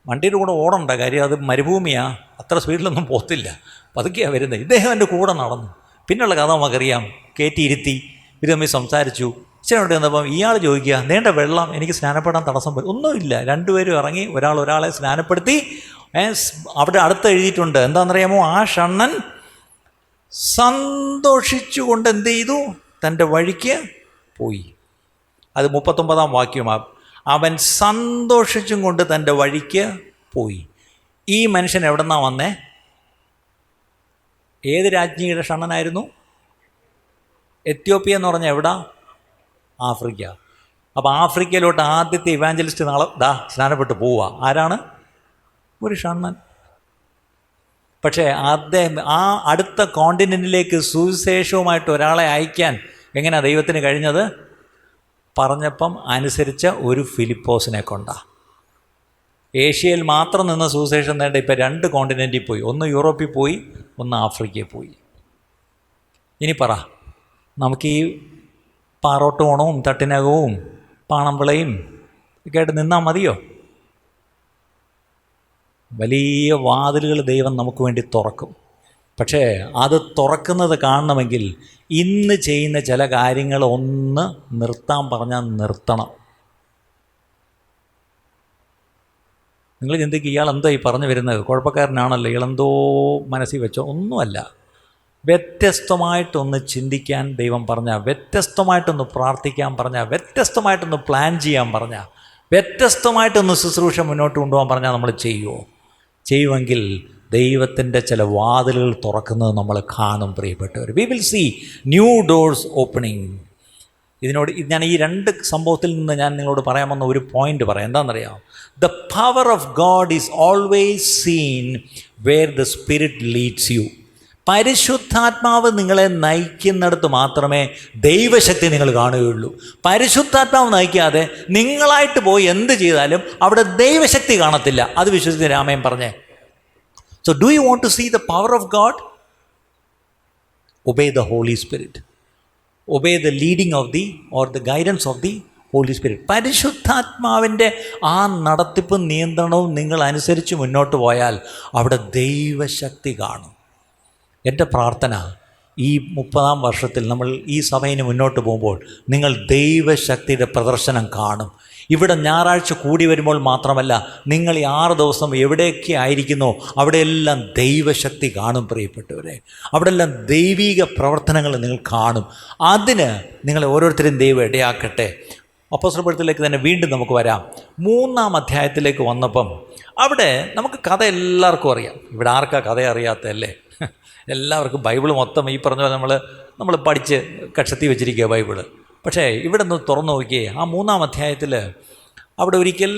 വണ്ടിയുടെ കൂടെ ഓടണ്ട, കാര്യം അത് മരുഭൂമിയാണ്, അത്ര സ്പീഡിലൊന്നും പോകത്തില്ല, പതുക്കെയാണ് വരുന്നത്. ഇദ്ദേഹം എൻ്റെ കൂടെ നടന്നു. പിന്നെയുള്ള കഥ നമുക്കറിയാം. കയറ്റിയിരുത്തി, ഇത് തമ്മിൽ സംസാരിച്ചു. ഇച്ചിരി വന്നപ്പം ഇയാൾ ചോദിക്കുക, നീണ്ട വെള്ളം, എനിക്ക് സ്നാനപ്പെടാൻ തടസ്സം വരും. ഒന്നുമില്ല, രണ്ടുപേരും ഇറങ്ങി ഒരാളെ സ്നാനപ്പെടുത്തി. അവിടെ അടുത്ത് എഴുതിയിട്ടുണ്ട്, എന്താണെന്നറിയാമോ? ആ ഷണ്ണൻ സന്തോഷിച്ചുകൊണ്ട് എന്ത് ചെയ്തു? തൻ്റെ വഴിക്ക് പോയി. അത് 39-ാം വാക്യമാണ്. അവൻ സന്തോഷിച്ചും കൊണ്ട് തൻ്റെ വഴിക്ക് പോയി. ഈ മനുഷ്യൻ എവിടെ നിന്നാണ് വന്നേ? ഏത് രാജ്ഞിയുടെ ഷണ്ണനായിരുന്നു? എത്യോപ്യ എന്ന് പറഞ്ഞാൽ എവിടാ? ആഫ്രിക്ക. അപ്പോൾ ആഫ്രിക്കയിലോട്ട് ആദ്യത്തെ ഇവാഞ്ചലിസ്റ്റ് നാളെ സ്നാനപ്പെട്ട് പോവുക. ആരാണ്? ഒരു ഷണ്ണൻ. പക്ഷേ അദ്ദേഹം ആ അടുത്ത കോണ്ടിനെൻറ്റിലേക്ക് സുവിശേഷവുമായിട്ട് ഒരാളെ അയക്കാൻ എങ്ങനെയാണ് ദൈവത്തിന് കഴിഞ്ഞത്? പറഞ്ഞപ്പം അനുസരിച്ച ഒരു ഫിലിപ്പോസിനെ കൊണ്ടാണ്. ഏഷ്യയിൽ മാത്രം നിന്ന് സുവിശേഷം നേണ്ട ഇപ്പം 2 കോണ്ടിനെൻറ്റിൽ പോയി. ഒന്ന് യൂറോപ്പിൽ പോയി, ഒന്ന് ആഫ്രിക്കയിൽ പോയി. ഇനി പറ, നമുക്ക് ഈ പാറോട്ടോണവും തട്ടിനകവും പാണമ്പിളയും ഒക്കെ ആയിട്ട് നിന്നാൽ മതിയോ? വലിയ വാതിലുകൾ ദൈവം നമുക്ക് വേണ്ടി തുറക്കും. പക്ഷേ അത് തുറക്കുന്നത് കാണണമെങ്കിൽ ഇന്ന് ചെയ്യുന്ന ചില കാര്യങ്ങൾ ഒന്ന് നിർത്താൻ പറഞ്ഞാൽ നിർത്തണം. നിങ്ങൾ ചിന്തിക്കുക, ഇയാൾ എന്തോ ഈ പറഞ്ഞു വരുന്നത്, കുഴപ്പക്കാരനാണല്ലോ, ഇയാളെന്തോ മനസ്സിൽ വെച്ചോ. ഒന്നുമല്ല. വ്യത്യസ്തമായിട്ടൊന്ന് ചിന്തിക്കാൻ ദൈവം പറഞ്ഞാൽ, വ്യത്യസ്തമായിട്ടൊന്ന് പ്രാർത്ഥിക്കാൻ പറഞ്ഞാൽ, വ്യത്യസ്തമായിട്ടൊന്ന് പ്ലാൻ ചെയ്യാൻ പറഞ്ഞാൽ, വ്യത്യസ്തമായിട്ടൊന്ന് ശുശ്രൂഷ മുന്നോട്ട് കൊണ്ടുപോകാൻ പറഞ്ഞാൽ നമ്മൾ ചെയ്യുമോ? ചെയ്യുമെങ്കിൽ ദൈവത്തിൻ്റെ ചില വാതിലുകൾ തുറക്കുന്നത് നമ്മൾ കാണും പ്രിയപ്പെട്ടവർ. We will see new doors opening. ഞാൻ ഈ രണ്ട് സംഭവത്തിൽ നിന്ന് ഞാൻ നിങ്ങളോട് പറയാൻ വന്ന ഒരു പോയിന്റ് പറയാം. എന്താണെന്നറിയാം? The power of God is always seen where the spirit leads you. പരിശുദ്ധാത്മാവ് നിങ്ങളെ നയിക്കുന്നിടത്ത് മാത്രമേ ദൈവശക്തി നിങ്ങൾ കാണുകയുള്ളൂ. പരിശുദ്ധാത്മാവ് നയിക്കാതെ നിങ്ങളായിട്ട് പോയി എന്ത് ചെയ്താലും അവിടെ ദൈവശക്തി കാണത്തില്ല. അത് വിശ്വസിച്ച് രാമൻ പറഞ്ഞേ. So do you want to see the power of God? Obey the Holy Spirit. Obey the leading of the or the guidance of the Holy Spirit. പരിശുദ്ധാത്മാവിൻ്റെ ആ നടത്തിപ്പും നിയന്ത്രണവും നിങ്ങൾ അനുസരിച്ച് മുന്നോട്ട് പോയാൽ അവിടെ ദൈവശക്തി കാണും. എൻ്റെ പ്രാർത്ഥന, ഈ 30-ാം വർഷത്തിൽ നമ്മൾ ഈ സഭയിന് മുന്നോട്ട് പോകുമ്പോൾ നിങ്ങൾ ദൈവശക്തിയുടെ പ്രദർശനം കാണും. ഇവിടെ ഞായറാഴ്ച കൂടി വരുമ്പോൾ മാത്രമല്ല, നിങ്ങൾ ഈ 6 ദിവസം എവിടെയൊക്കെ ആയിരിക്കുന്നോ അവിടെയെല്ലാം ദൈവശക്തി കാണും പ്രിയപ്പെട്ടവരെ. അവിടെയെല്ലാം ദൈവിക പ്രവർത്തനങ്ങൾ നിങ്ങൾ കാണും. അതിന് നിങ്ങളെ ഓരോരുത്തരും ദൈവം ഇടയാക്കട്ടെ. അപ്പോസ്തലപ്രവൃത്തിയിലേക്ക് തന്നെ വീണ്ടും നമുക്ക് വരാം. 3-ാം അധ്യായത്തിലേക്ക് വന്നപ്പം അവിടെ നമുക്ക് കഥ എല്ലാവർക്കും അറിയാം. ഇവിടെ ആർക്കാ കഥ അറിയാത്തതല്ലേ? എല്ലാവർക്കും ബൈബിൾ മൊത്തം ഈ പറഞ്ഞ നമ്മൾ പഠിച്ച് കക്ഷത്തി വെച്ചിരിക്കുക ബൈബിള്. പക്ഷേ ഇവിടെ ഒന്ന് തുറന്നു നോക്കിയേ. ആ 3-ാം അധ്യായത്തിൽ അവിടെ ഒരിക്കൽ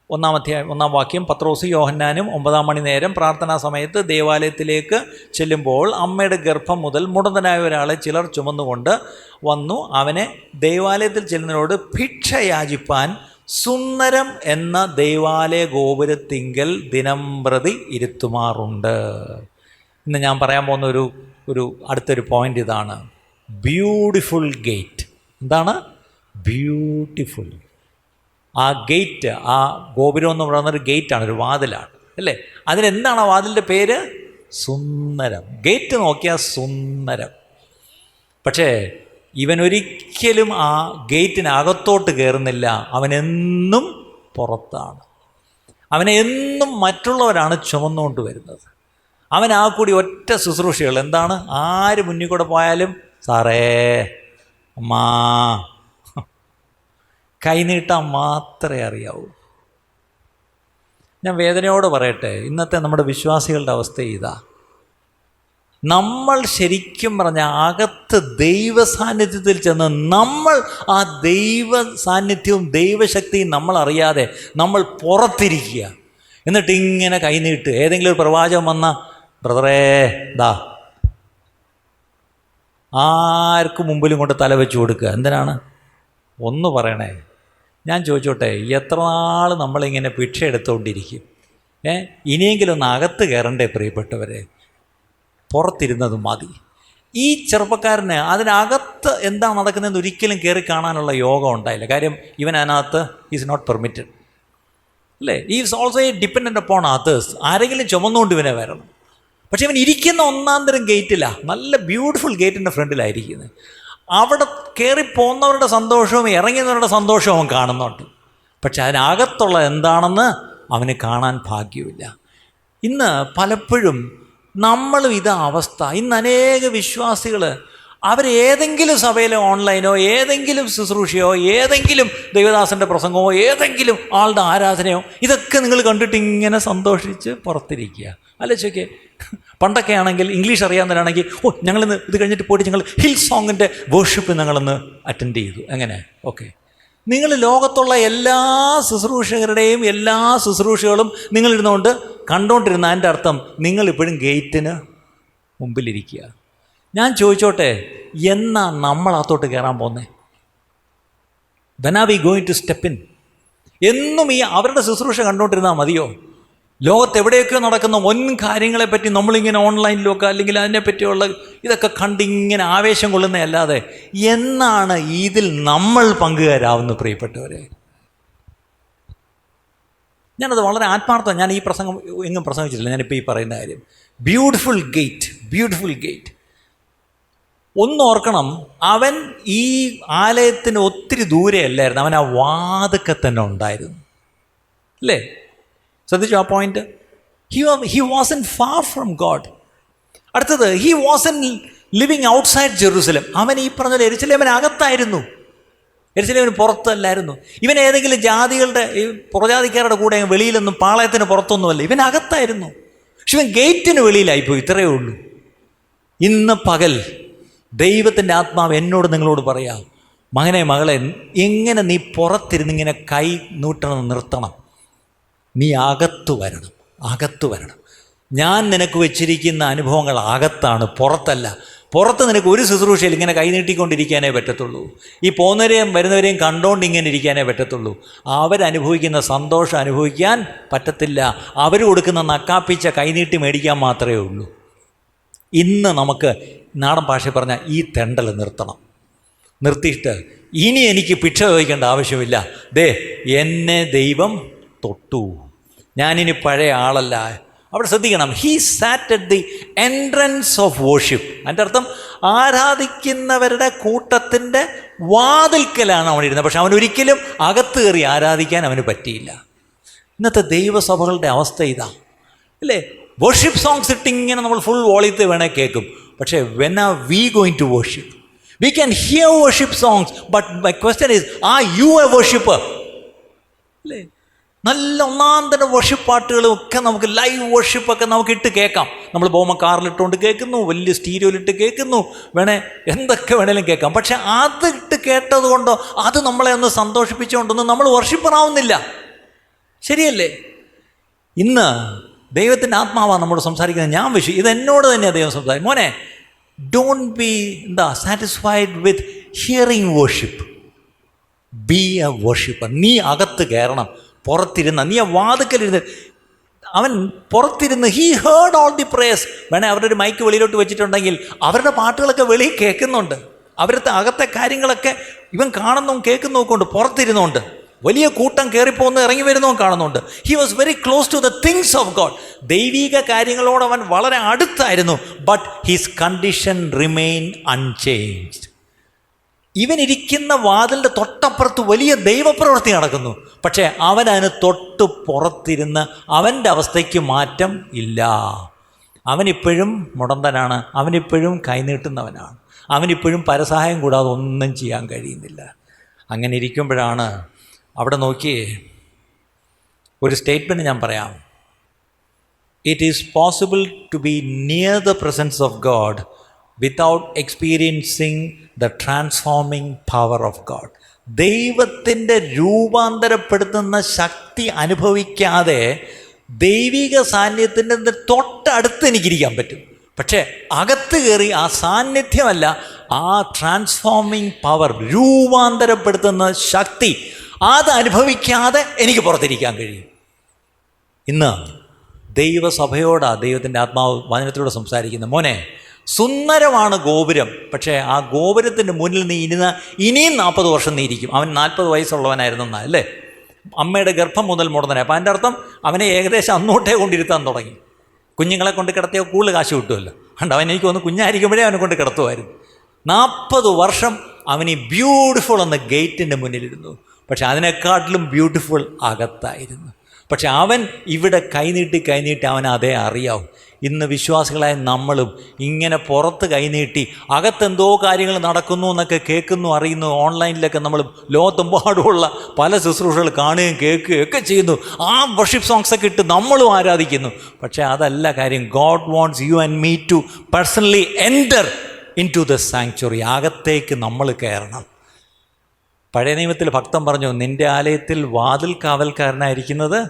1-ാം വാക്യം, പത്രോസ് യോഹന്നാനും 9 മണി നേരം പ്രാർത്ഥനാ സമയത്ത് ദേവാലയത്തിലേക്ക് ചെല്ലുമ്പോൾ അമ്മയുടെ ഗർഭം മുതൽ മുടന്തനായ ഒരാളെ ചിലർ ചുമന്നുകൊണ്ട് വന്നു അവനെ ദേവാലയത്തിൽ ചെല്ലുന്നതിനോട് ഭിക്ഷ യാചിപ്പാൻ സുന്ദരം എന്ന ദേവാലയ ഗോപുരത്തിങ്കൽ ദിനംപ്രതി ഇരുത്തുമാറുണ്ട്. ഇന്ന് ഞാൻ പറയാൻ പോകുന്ന ഒരു അടുത്തൊരു പോയിൻ്റ് ഇതാണ്. Beautiful gate. എന്താണ് ബ്യൂട്ടിഫുൾ? ആ ഗേറ്റ്, ആ ഗോപുരം എന്ന് പറയുന്നൊരു ഗേറ്റാണ്, ഒരു വാതിലാണ് അല്ലേ? അതിനെന്താണ് ആ വാതിലിൻ്റെ പേര്? സുന്ദരം. ഗേറ്റ് നോക്കിയാൽ സുന്ദരം. പക്ഷേ ഇവനൊരിക്കലും ആ ഗേറ്റിനകത്തോട്ട് കയറുന്നില്ല. അവനെന്നും പുറത്താണ്. അവനെ എന്നും മറ്റുള്ളവരാണ് ചുമന്നുകൊണ്ട് വരുന്നത്. അവൻ ആ കൂടി ഒറ്റ ശുശ്രൂഷകൾ എന്താണ്? ആര് മുന്നിൽ കൂടെ പോയാലും സാറേ, അമ്മാ, കൈനീട്ടാൻ മാത്രമേ അറിയാവൂ. ഞാൻ വേദനയോട് പറയട്ടെ, ഇന്നത്തെ നമ്മുടെ വിശ്വാസികളുടെ അവസ്ഥ ഇതാ. നമ്മൾ ശരിക്കും പറഞ്ഞാൽ അകത്ത് ദൈവ സാന്നിധ്യത്തിൽ ചെന്ന് നമ്മൾ ആ ദൈവ സാന്നിധ്യവും ദൈവശക്തിയും നമ്മൾ അറിയാതെ നമ്മൾ പുറത്തിരിക്കുക. എന്നിട്ട് ഇങ്ങനെ കൈനീട്ട് ഏതെങ്കിലും ഒരു പ്രവാചകൻ വന്ന, ബ്രദറേ ദാ, ആർക്കും മുമ്പിലും കൊണ്ട് തല വെച്ച് കൊടുക്കുക. എന്തിനാണ്? ഒന്ന് പറയണേ. ഞാൻ ചോദിച്ചോട്ടെ, എത്ര നാൾ നമ്മളിങ്ങനെ ഭിക്ഷ എടുത്തുകൊണ്ടിരിക്കും? ഇനിയെങ്കിലും ഒന്ന് അകത്ത് കയറണ്ടേ പ്രിയപ്പെട്ടവരെ? പുറത്തിരുന്നത് മതി. ഈ ചെറുപ്പക്കാരന് അതിനകത്ത് എന്താണ് നടക്കുന്നതെന്ന് ഒരിക്കലും കയറി കാണാനുള്ള യോഗം ഉണ്ടായില്ല. കാര്യം ഇവൻ അതിനകത്ത് ഈസ് നോട്ട് പെർമിറ്റഡ് അല്ലേ? Is also dependent upon others. ആരെങ്കിലും ചുമന്നുകൊണ്ട് ഇവനെ വരണം. പക്ഷെ ഇവൻ ഇരിക്കുന്ന 1-ാം തരം ഗേറ്റിലാണ്, നല്ല ബ്യൂട്ടിഫുൾ ഗേറ്റിൻ്റെ ഫ്രണ്ടിലായിരിക്കുന്നത്. അവിടെ കയറിപ്പോകുന്നവരുടെ സന്തോഷവും ഇറങ്ങുന്നവരുടെ സന്തോഷവും അവൻ കാണുന്നുണ്ട്. പക്ഷെ അതിനകത്തുള്ള എന്താണെന്ന് അവന് കാണാൻ ഭാഗ്യമില്ല. ഇന്ന് പലപ്പോഴും നമ്മളും ഇതാ അവസ്ഥ. ഇന്ന് അനേക വിശ്വാസികൾ അവരേതെങ്കിലും സഭയിലെ ഓൺലൈനോ ഏതെങ്കിലും ശുശ്രൂഷയോ ഏതെങ്കിലും ദൈവദാസൻ്റെ പ്രസംഗമോ ഏതെങ്കിലും ആളുടെ ആരാധനയോ ഇതൊക്കെ നിങ്ങൾ കണ്ടിട്ട് ഇങ്ങനെ സന്തോഷിച്ച് പുറത്തിരിക്കുക. ആലോചിച്ചൊക്കെ, പണ്ടൊക്കെ ആണെങ്കിൽ ഇംഗ്ലീഷ് അറിയാവുന്നവരാണെങ്കിൽ ഞങ്ങളിന്ന് ഇത് കഴിഞ്ഞിട്ട് പോയിട്ട് ഞങ്ങൾ ഹിൽ സോങ്ങിൻ്റെ വേർഷിപ്പ് ഞങ്ങളൊന്ന് അറ്റൻഡ് ചെയ്തു. എങ്ങനെ? ഓക്കെ. നിങ്ങൾ ലോകത്തുള്ള എല്ലാ ശുശ്രൂഷകരുടെയും എല്ലാ ശുശ്രൂഷകളും നിങ്ങളിരുന്നുകൊണ്ട് കണ്ടുകൊണ്ടിരുന്ന അതിൻ്റെ അർത്ഥം നിങ്ങളിപ്പോഴും ഗേറ്റിന് മുമ്പിലിരിക്കുക. ഞാൻ ചോദിച്ചോട്ടെ, എന്നാ നമ്മൾ അകത്തോട്ട് കയറാൻ പോകുന്നത്? When are we going to step in? എന്നും ഈ അവരുടെ ശുശ്രൂഷ കണ്ടുകൊണ്ടിരുന്നാൽ മതിയോ? ലോകത്ത് എവിടെയൊക്കെയോ നടക്കുന്ന കാര്യങ്ങളെപ്പറ്റി നമ്മളിങ്ങനെ ഓൺലൈനിലൊക്കെ അല്ലെങ്കിൽ അതിനെപ്പറ്റിയുള്ള ഇതൊക്കെ കണ്ടിങ്ങനെ ആവേശം കൊള്ളുന്നതല്ലാതെ എന്നാണ് ഇതിൽ നമ്മൾ പങ്കുകാരാവുന്ന പ്രിയപ്പെട്ടവരെ? ഞാനത് വളരെ ആത്മാർത്ഥം, ഞാൻ ഈ പ്രസംഗം എങ്ങും പ്രസംഗിച്ചിട്ടില്ല, ഞാനിപ്പോൾ ഈ പറയുന്ന കാര്യം. Beautiful gate, beautiful gate. ഒന്നോർക്കണം, അവൻ ഈ ആലയത്തിന് ഒത്തിരി ദൂരെ അല്ലായിരുന്നു, അവൻ ആ വാതുക്കെ തന്നെ ഉണ്ടായിരുന്നു അല്ലേ? ശ്രദ്ധിച്ചു ആ point? He wasn't far from God. അടുത്തത്, he wasn't living outside Jerusalem. അവൻ ഈ പറഞ്ഞ യെരുശലേമിനകത്തായിരുന്നു, യെരുശലേമിന് പുറത്തല്ലായിരുന്നു. ഇവൻ ഏതെങ്കിലും ജാതികളുടെ, ഈ പുറജാതിക്കാരുടെ കൂടെ വെളിയിലൊന്നും, പാളയത്തിന് പുറത്തൊന്നുമല്ല, ഇവനകത്തായിരുന്നു. പക്ഷെ ഇവൻ ഗേറ്റിന് വെളിയിലായിപ്പോയി. ഇത്രയേ ഉള്ളൂ. ഇന്ന് പകൽ ദൈവത്തിൻ്റെ ആത്മാവ് എന്നോട് നിങ്ങളോട് പറയാം, മകനെ മകളെ, എങ്ങനെ നീ പുറത്തിരുന്നിങ്ങനെ കൈ നിർത്തണം? നീ അകത്തു വരണം, അകത്തു വരണം. ഞാൻ നിനക്ക് വെച്ചിരിക്കുന്ന അനുഭവങ്ങൾ അകത്താണ്, പുറത്തല്ല. പുറത്ത് നിനക്ക് ഒരു ശുശ്രൂഷയിൽ ഇങ്ങനെ കൈനീട്ടിക്കൊണ്ടിരിക്കാനേ പറ്റത്തുള്ളൂ. ഈ പോകുന്നവരെയും വരുന്നവരെയും കണ്ടുകൊണ്ട് ഇങ്ങനെ ഇരിക്കാനേ പറ്റത്തുള്ളൂ. അവരനുഭവിക്കുന്ന സന്തോഷം അനുഭവിക്കാൻ പറ്റത്തില്ല. അവർ കൊടുക്കുന്ന നക്കാപ്പിച്ച കൈനീട്ടി മേടിക്കാൻ മാത്രമേ ഉള്ളൂ. ഇന്ന് നമുക്ക് നാടൻ ഭാഷ പറഞ്ഞാൽ ഈ തെണ്ടൽ നിർത്തണം. നിർത്തിയിട്ട് ഇനി എനിക്ക് ഭിക്ഷ ചോദിക്കേണ്ട ആവശ്യമില്ല. എന്നെ ദൈവം തൊട്ടു, ഞാനിനി പഴയ ആളല്ല. അവിടെ ശ്രദ്ധിക്കണം, he SAT at the entrance of worship. അതിൻ്റെ അർത്ഥം ആരാധിക്കുന്നവരുടെ കൂട്ടത്തിൻ്റെ വാതിൽക്കലാണ് അവൻ ഇരുന്നത്. പക്ഷെ അവനൊരിക്കലും അകത്ത് കയറി ആരാധിക്കാൻ അവന് പറ്റിയില്ല. ഇന്നത്തെ ദൈവസഭകളുടെ അവസ്ഥ ഇതാ, അല്ലേ? വർഷിപ്പ് സോങ്സ് ഇട്ടിങ്ങനെ നമ്മൾ ഫുൾ വോളിയത്തിൽ വേണേൽ കേൾക്കും. പക്ഷേ when are we going to worship? We can hear worship songs, but my question is, are you a worshipper? അല്ലേ? നല്ല ഒന്നാന്തര വർഷിപ്പ് പാട്ടുകളും ഒക്കെ നമുക്ക്, ലൈവ് വർഷിപ്പൊക്കെ നമുക്ക് ഇട്ട് കേൾക്കാം. നമ്മൾ പോകുമ്പോൾ കാറിലിട്ടുകൊണ്ട് കേൾക്കുന്നു, വലിയ സ്റ്റീരിയോയിലിട്ട് കേൾക്കുന്നു, എന്തൊക്കെ വേണേലും കേൾക്കാം. പക്ഷെ അത് ഇട്ട് കേട്ടത് കൊണ്ടോ, അത് നമ്മളെ ഒന്ന് സന്തോഷിപ്പിച്ചുകൊണ്ടൊന്നും നമ്മൾ വർഷിപ്പറാവുന്നില്ല. ശരിയല്ലേ? ഇന്ന് ദൈവത്തിൻ്റെ ആത്മാവാണ് നമ്മോട് സംസാരിക്കുന്നത്. ഞാൻ ഇതെന്നോട് തന്നെയാണ് ദൈവം സംസാരിക്കും. മോനെ, don't be satisfied with hearing worship, be a worshipper. നീ അകത്ത് കയറണം. പുറത്തിരുന്ന, നീ ആ വാതുക്കലിരുന്ന്, അവൻ പുറത്തിരുന്ന് he heard all the prayers. അവരുടെ ഒരു മൈക്ക് വെളിയിലോട്ട് വെച്ചിട്ടുണ്ടെങ്കിൽ അവരുടെ പാട്ടുകളൊക്കെ വെളിയിൽ കേൾക്കുന്നുണ്ട്. അവരുടെ അകത്തെ കാര്യങ്ങളൊക്കെ ഇവൻ കാണുന്നതും കേൾക്കുന്നതും കൊണ്ട് പുറത്തിരുന്നുകൊണ്ട് വലിയ കൂട്ടം കയറിപ്പോന്ന് ഇറങ്ങി വരുന്നതും കാണുന്നുണ്ട്. He was very close to the things of God. ദൈവിക കാര്യങ്ങളോട് അവൻ വളരെ അടുത്തായിരുന്നു. But his condition remain unchanged. ഇവനിരിക്കുന്ന വാതിലിൻ്റെ തൊട്ടപ്പുറത്ത് വലിയ ദൈവപ്രവൃത്തി നടക്കുന്നു. പക്ഷേ അവനതിന് തൊട്ട് പുറത്തിരുന്ന് അവൻ്റെ അവസ്ഥയ്ക്ക് മാറ്റം ഇല്ല. അവനിപ്പോഴും മുടന്തനാണ്, അവനിപ്പോഴും കൈനീട്ടുന്നവനാണ്, അവനിപ്പോഴും പരസഹായം കൂടാതെ ഒന്നും ചെയ്യാൻ കഴിയുന്നില്ല. അങ്ങനെ ഇരിക്കുമ്പോഴാണ് അവിടെ നോക്കി ഒരു സ്റ്റേറ്റ്മെൻറ്റ് ഞാൻ പറയാം. It is possible to be near the presence of God without experiencing the transforming power of God. ദൈവത്തിൻ്റെ രൂപാന്തരപ്പെടുത്തുന്ന ശക്തി അനുഭവിക്കാതെ ദൈവിക സാന്നിധ്യത്തിൻ്റെ തൊട്ടടുത്ത് എനിക്കിരിക്കാൻ പറ്റും. പക്ഷേ അകത്ത് കയറി ആ സാന്നിധ്യമല്ല, ആ ട്രാൻസ്ഫോമിങ് പവർ, രൂപാന്തരപ്പെടുത്തുന്ന ശക്തി, അത് അനുഭവിക്കാതെ എനിക്ക് പുറത്തിരിക്കാൻ കഴിയും. ഇന്ന് ദൈവസഭയോടാണ് ദൈവത്തിൻ്റെ ആത്മാവ് വചനത്തിലൂടെ സംസാരിക്കുന്നത്. മോനെ, സുന്ദരമാണ് ഗോപുരം, പക്ഷേ ആ ഗോപുരത്തിൻ്റെ മുന്നിൽ നീ ഇനിയും 40 വർഷം നീ ഇരിക്കും. അവൻ 40 വയസ്സുള്ളവനായിരുന്നു എന്നാ, അല്ലേ? അമ്മയുടെ ഗർഭം മുതൽ മുടന്തനായി. അപ്പം അതിൻ്റെ അർത്ഥം അവനെ ഏകദേശം അന്നോട്ടേ കൊണ്ടിരുത്താൻ തുടങ്ങി. കുഞ്ഞുങ്ങളെ കൊണ്ട് കിടത്തിയ കൂടുതൽ കാശ് കിട്ടുമല്ലോ. അതുകൊണ്ട് അവൻ എനിക്ക് ഒന്ന് കുഞ്ഞായിരിക്കുമ്പോഴേ അവനെ കൊണ്ട് കിടത്തുമായിരുന്നു. 40 വർഷം അവൻ ഈ ബ്യൂട്ടിഫുൾ എന്ന ഗേറ്റിൻ്റെ മുന്നിലിരുന്നു. പക്ഷെ അതിനെക്കാട്ടിലും ബ്യൂട്ടിഫുൾ അകത്തായിരുന്നു. പക്ഷെ അവൻ ഇവിടെ കൈനീട്ടി അവൻ അതേ അറിയാവും. ഇന്ന് വിശ്വാസികളായ നമ്മളും ഇങ്ങനെ പുറത്ത് കൈനീട്ടി അകത്തെന്തോ കാര്യങ്ങൾ നടക്കുന്നു എന്നൊക്കെ കേൾക്കുന്നു, അറിയുന്നു. ഓൺലൈനിലൊക്കെ നമ്മൾ ലോകത്തെമ്പാടുമുള്ള പല ശുശ്രൂഷകൾ കാണുകയും കേൾക്കുകയും ഒക്കെ ചെയ്യുന്നു. ആ വർഷിപ്പ് സോങ്സൊക്കെ ഇട്ട് നമ്മളും ആരാധിക്കുന്നു. പക്ഷേ അതല്ല കാര്യം. God wants you and me to personally enter into the sanctuary. അകത്തേക്ക് നമ്മൾ കയറണം. പഴയ നിയമത്തിൽ ഭക്തൻ പറഞ്ഞു, നിൻ്റെ ആലയത്തിൽ വാതിൽ കാവൽക്കാരനായിരിക്കുന്നത്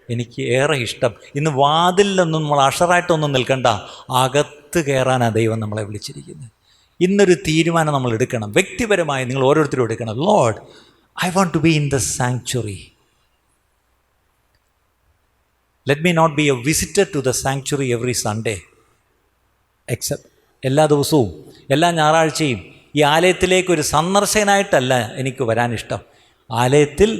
എനിക്ക് ഏറെ ഇഷ്ടം. ഇന്ന് വാതിലൊന്നും നമ്മൾ അഷറായിട്ടൊന്നും നിൽക്കണ്ട, അകത്ത് കയറാനാണ് ദൈവം നമ്മളെ വിളിച്ചിരിക്കുന്നത്. ഇന്നൊരു തീരുമാനം നമ്മൾ എടുക്കണം, വ്യക്തിപരമായി നിങ്ങൾ ഓരോരുത്തരും എടുക്കണം. Lord, I want to be in the sanctuary. Let me not be a visitor to the sanctuary every Sunday, except എല്ലാ ദിവസവും എല്ലാ ഞായറാഴ്ചയും ഈ ആലയത്തിലേക്കൊരു സന്ദർശകനായിട്ടല്ല എനിക്ക് വരാനിഷ്ടം. ആലയത്തിൽ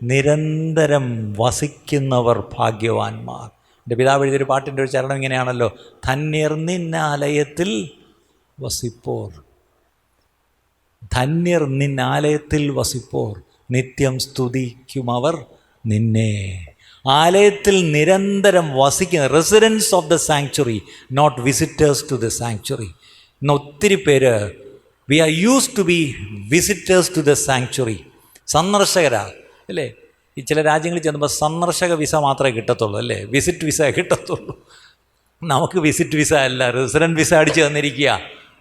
നിരന്തരം വസിക്കുന്നവർ ഭാഗ്യവാന്മാർ. എൻ്റെ പിതാവ് എഴുതിയൊരു പാട്ടിൻ്റെ ഒരു ചരണം ഇങ്ങനെയാണല്ലോ, ധന്യർ നിന്നാലയത്തിൽ വസിപ്പോർ, ധന്യർ നിന്നാലയത്തിൽ വസിപ്പോർ, നിത്യം സ്തുതിക്കും അവർ നിന്നെ. ആലയത്തിൽ നിരന്തരം വസിക്കുന്ന residents of the sanctuary, not visitors to the sanctuary. ഇന്ന് ഒത്തിരി പേര് we are use to be visitors to the sanctuary. സന്ദർശകരാ അല്ലേ? ഈ ചില രാജ്യങ്ങളിൽ ചെല്ലുമ്പോൾ സന്ദർശക വിസ മാത്രമേ കിട്ടത്തുള്ളൂ അല്ലേ, വിസിറ്റ് വിസ കിട്ടത്തുള്ളൂ. നമുക്ക് വിസിറ്റ് വിസ അല്ല, റെസിഡൻറ്റ് വിസ അടിച്ച് തന്നിരിക്കുക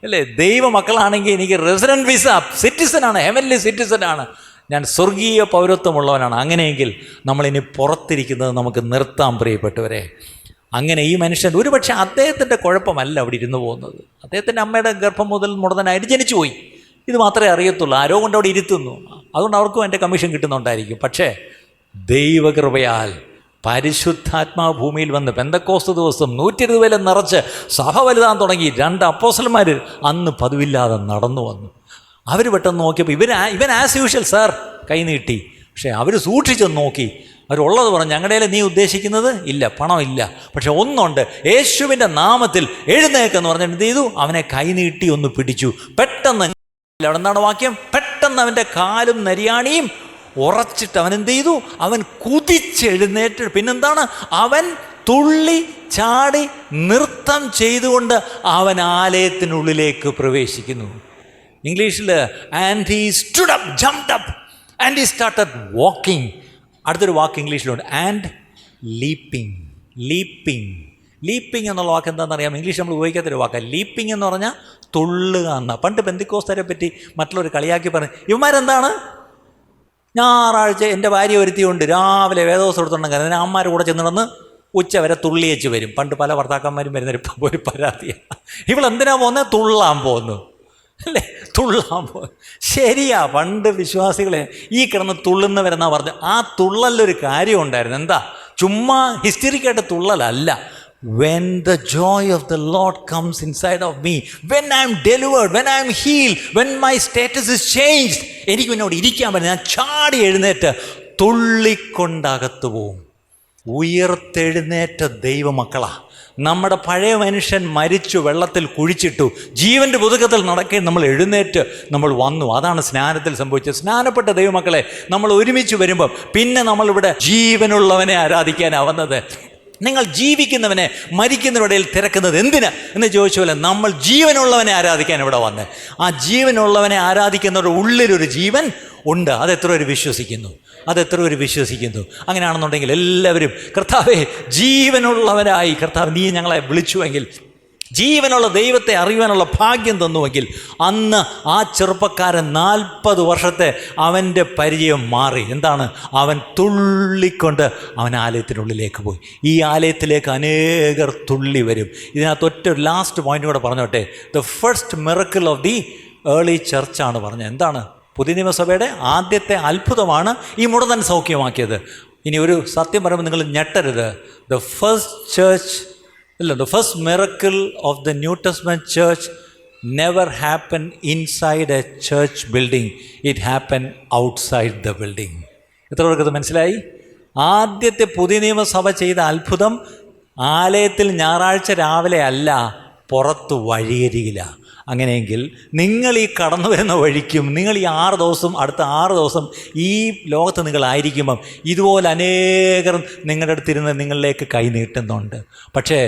അല്ലേ. ദൈവ മക്കളാണെങ്കിൽ എനിക്ക് റെസിഡൻറ്റ് വിസ, സിറ്റിസനാണ്, ഹെവൻലി സിറ്റിസനാണ്, ഞാൻ സ്വർഗീയ പൗരത്വമുള്ളവനാണ്. അങ്ങനെയെങ്കിൽ നമ്മളിനി പുറത്തിരിക്കുന്നത് നമുക്ക് നിർത്താൻ, പ്രിയപ്പെട്ടവരെ. അങ്ങനെ ഈ മനുഷ്യൻ ഒരുപക്ഷെ അദ്ദേഹത്തിൻ്റെ കുഴപ്പമല്ല അവിടെ ഇരുന്ന് പോകുന്നത്. അദ്ദേഹത്തിൻ്റെ അമ്മയുടെ ഗർഭം മുതൽ മുടന്തനായിട്ട് ജനിച്ചു പോയി. ഇത് മാത്രമേ അറിയത്തുള്ളൂ. ആരോ കൊണ്ട് അവിടെ ഇരുത്തുന്നു, അതുകൊണ്ട് അവർക്കും എൻ്റെ കമ്മീഷൻ കിട്ടുന്നുണ്ടായിരിക്കും. പക്ഷേ ദൈവകൃപയാൽ പരിശുദ്ധാത്മാവ് ഭൂമിയിൽ വന്ന് പെന്തക്കോസ്ത് ദിവസം 120 പേരെ നിറച്ച് സഭ വലുതാൻ തുടങ്ങി. 2 അപ്പോസ്തലന്മാർ അന്ന് പതിവില്ലാതെ നടന്നു വന്നു. അവർ പെട്ടെന്ന് നോക്കിയപ്പോൾ ഇവൻ ആസ് യൂഷ്വൽ സാർ കൈ നീട്ടി. പക്ഷേ അവർ സൂക്ഷിച്ചെന്ന് നോക്കി. അവരുള്ളത് പറഞ്ഞു, ഞങ്ങളുടെ നീ ഉദ്ദേശിക്കുന്നത് ഇല്ല, പണമില്ല, പക്ഷെ ഒന്നുണ്ട്, യേശുവിൻ്റെ നാമത്തിൽ എഴുന്നേക്കെന്ന് പറഞ്ഞിട്ട് എന്ത് ചെയ്തു? അവനെ കൈനീട്ടി ഒന്ന് പിടിച്ചു. പെട്ടെന്ന് അവിടെ എന്താണ് വാക്യം? പെട്ടെന്ന് അവൻ്റെ കാലും നരിയാണിയും ഉറച്ചിട്ട് അവൻ എന്ത് ചെയ്തു? അവൻ കുതിച്ചെഴുന്നേറ്റ്. പിന്നെന്താണ്? അവൻ തുള്ളി ചാടി നൃത്തം ചെയ്തുകൊണ്ട് അവൻ ആലയത്തിനുള്ളിലേക്ക് പ്രവേശിക്കുന്നു. ഇംഗ്ലീഷിൽ and he stood up, jumped up and he started walking. അടുത്തൊരു വാക്ക് ഇംഗ്ലീഷിലുണ്ട്, ആൻഡ് ലീപ്പിംഗ്. ലീപ്പിംഗ് എന്നുള്ള വാക്ക് എന്താണെന്നറിയാം? ഇംഗ്ലീഷ് നമ്മൾ ഉപയോഗിക്കാത്തൊരു വാക്കാണ്. ലീപ്പിംഗ് എന്ന് പറഞ്ഞാൽ തുള്ളുക എന്ന. പണ്ട് പെന്തിക്കോസ്തരെ പറ്റി മറ്റുള്ളവർ കളിയാക്കി പറഞ്ഞു, ഇവന്മാരെന്താണ്, ഞായറാഴ്ച എൻ്റെ ഭാര്യ ഒരുത്തിയുണ്ട്, രാവിലെ വേദോസം എടുത്തുണ്ടെങ്കിൽ അതിന് അമ്മമാർ കൂടെ ചെന്നിടന്ന് ഉച്ച വരെ തുള്ളിയേച്ച് വരും. പണ്ട് പല ഭർത്താക്കന്മാരും വരുന്നൊരു പരാതിയാണ്, ഇവളെന്തിനാ പോകുന്നത്? തുള്ളാൻ പോകുന്നു അല്ലേ, തുള്ളാൻ പോകും. ശരിയാ, പണ്ട് വിശ്വാസികളെ ഈ കിടന്ന് തുള്ളുന്നവരെന്നാ പറഞ്ഞു. ആ തുള്ളലൊരു കാര്യം ഉണ്ടായിരുന്നു. എന്താ? ചുമ്മാ ഹിസ്റ്ററിക്കായിട്ട് തുള്ളലല്ല. When the joy of the Lord comes inside of me, when I am delivered, when I am healed, when my status is changed, എനിക്ക് എന്നോട് ഇരിക്കാൻ പറ്റും. ഞാൻ ചാടി എഴുന്നേറ്റ് തുള്ളിക്കൊണ്ടകത്ത് പോവും. ഉയർത്തെഴുന്നേറ്റ ദൈവമക്കളാ. നമ്മുടെ പഴയ മനുഷ്യൻ മരിച്ചു, വെള്ളത്തിൽ കുഴിച്ചിട്ടു, ജീവൻ്റെ പുതുക്കത്തിൽ നടക്കാൻ നമ്മൾ എഴുന്നേറ്റ് നമ്മൾ വന്നു. അതാണ് സ്നാനത്തിൽ സംഭവിച്ചത്. സ്നാനപ്പെട്ട ദൈവമക്കളെ, നമ്മൾ ഒരുമിച്ച് വരുമ്പം പിന്നെ നമ്മളിവിടെ ജീവനുള്ളവനെ ആരാധിക്കാനാണ് വന്നത്. നിങ്ങൾ ജീവിക്കുന്നവനെ മരിക്കുന്നവരുടെയിൽ തിരക്കുന്നത് എന്തിനാ എന്ന് ചോദിച്ച പോലെ നമ്മൾ ജീവനുള്ളവനെ ആരാധിക്കാൻ ഇവിടെ വന്ന്. ആ ജീവനുള്ളവനെ ആരാധിക്കുന്നവരുടെ ഉള്ളിലൊരു ജീവൻ ഉണ്ട്. അതെത്ര പേര് വിശ്വസിക്കുന്നു? അങ്ങനെയാണെന്നുണ്ടെങ്കിൽ എല്ലാവരും കർത്താവേ ജീവനുള്ളവനായി, കർത്താവ് നീ ഞങ്ങളെ വിളിച്ചുവെങ്കിൽ, ജീവനുള്ള ദൈവത്തെ അറിയുവാനുള്ള ഭാഗ്യം തന്നുവെങ്കിൽ, അന്ന് ആ ചെറുപ്പക്കാരൻ 40 വർഷത്തെ അവൻ്റെ പരിചയം മാറി. എന്താണ്? അവൻ തുള്ളിക്കൊണ്ട് അവൻ ആലയത്തിനുള്ളിലേക്ക് പോയി. ഈ ആലയത്തിലേക്ക് അനേകർ തുള്ളി വരും. ഇതിനകത്ത് ഒറ്റ ലാസ്റ്റ് പോയിന്റ് കൂടെ പറഞ്ഞോട്ടെ. The first miracle of the early ചർച്ചാണ് പറഞ്ഞത്. എന്താണ്? പുതിയ നിയമസഭയുടെ ആദ്യത്തെ അത്ഭുതമാണ് ഈ മുടന്തൻ സൗഖ്യമാക്കിയത്. ഇനി ഒരു സത്യം പറയുമ്പോൾ നിങ്ങൾ ഞെട്ടരുത്. The first miracle of the New Testament church never happened inside a church building. It happened outside the building. എത്ര പേർക്ക് മനസ്സിലായി? ആദ്യത്തെ പുതിയ നിയമസഭ ചെയ്ത അത്ഭുതം ആലയത്തിൽ ഞായറാഴ്ച രാവിലെ അല്ല, പുറത്ത് വഴിയരികിലാണ്. അങ്ങനെയെങ്കിൽ നിങ്ങൾ ഈ കടന്നു വരുന്ന വഴിക്കും, നിങ്ങൾ ഈ 6 ദിവസം, അടുത്ത 6 ദിവസം ഈ ലോകത്ത് നിങ്ങളായിരിക്കുമ്പം ഇതുപോലെ അനേകർ നിങ്ങളുടെ അടുത്തിരുന്ന് നിങ്ങളിലേക്ക് കൈ നീട്ടുന്നുണ്ട്. പക്ഷേ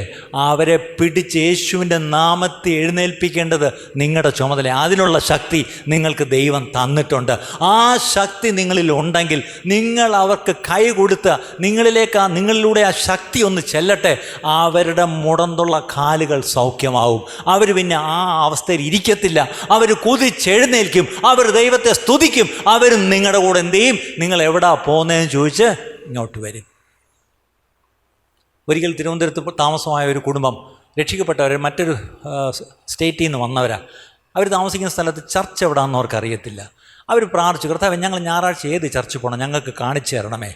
അവരെ പിടിച്ച് യേശുവിൻ്റെ നാമത്തെ എഴുന്നേൽപ്പിക്കേണ്ടത് നിങ്ങളുടെ ചുമതല. അതിനുള്ള ശക്തി നിങ്ങൾക്ക് ദൈവം തന്നിട്ടുണ്ട്. ആ ശക്തി നിങ്ങളിൽ ഉണ്ടെങ്കിൽ നിങ്ങൾ അവർക്ക് കൈ കൊടുത്ത് നിങ്ങളിലൂടെ ആ ശക്തി ഒന്ന് ചെല്ലട്ടെ. അവരുടെ മുടന്തുള്ള കാലുകൾ സൗഖ്യമാവും. അവർ പിന്നെ ആ അവസ്ഥ ഇരിക്കത്തില്ല. അവർ കുതിച്ചെഴുന്നേൽക്കും, അവർ ദൈവത്തെ സ്തുതിക്കും. അവരും നിങ്ങളുടെ കൂടെ എന്ത് ചെയ്യും? നിങ്ങൾ എവിടാ പോകുന്നതെന്ന് ചോദിച്ച് ഇങ്ങോട്ട് വരും. ഒരിക്കൽ തിരുവനന്തപുരത്ത് താമസമായ ഒരു കുടുംബം, രക്ഷിക്കപ്പെട്ടവർ, മറ്റൊരു സ്റ്റേറ്റിൽ നിന്ന് വന്നവരാ. അവർ താമസിക്കുന്ന സ്ഥലത്ത് ചർച്ച് എവിടാന്ന് അവർക്ക് അറിയത്തില്ല. അവർ പ്രാർത്ഥിച്ചു, കർത്താവേ ഞങ്ങൾ ഞായറാഴ്ച ഏത് ചർച്ച് പോകണം, ഞങ്ങൾക്ക് കാണിച്ചു തരണമേ.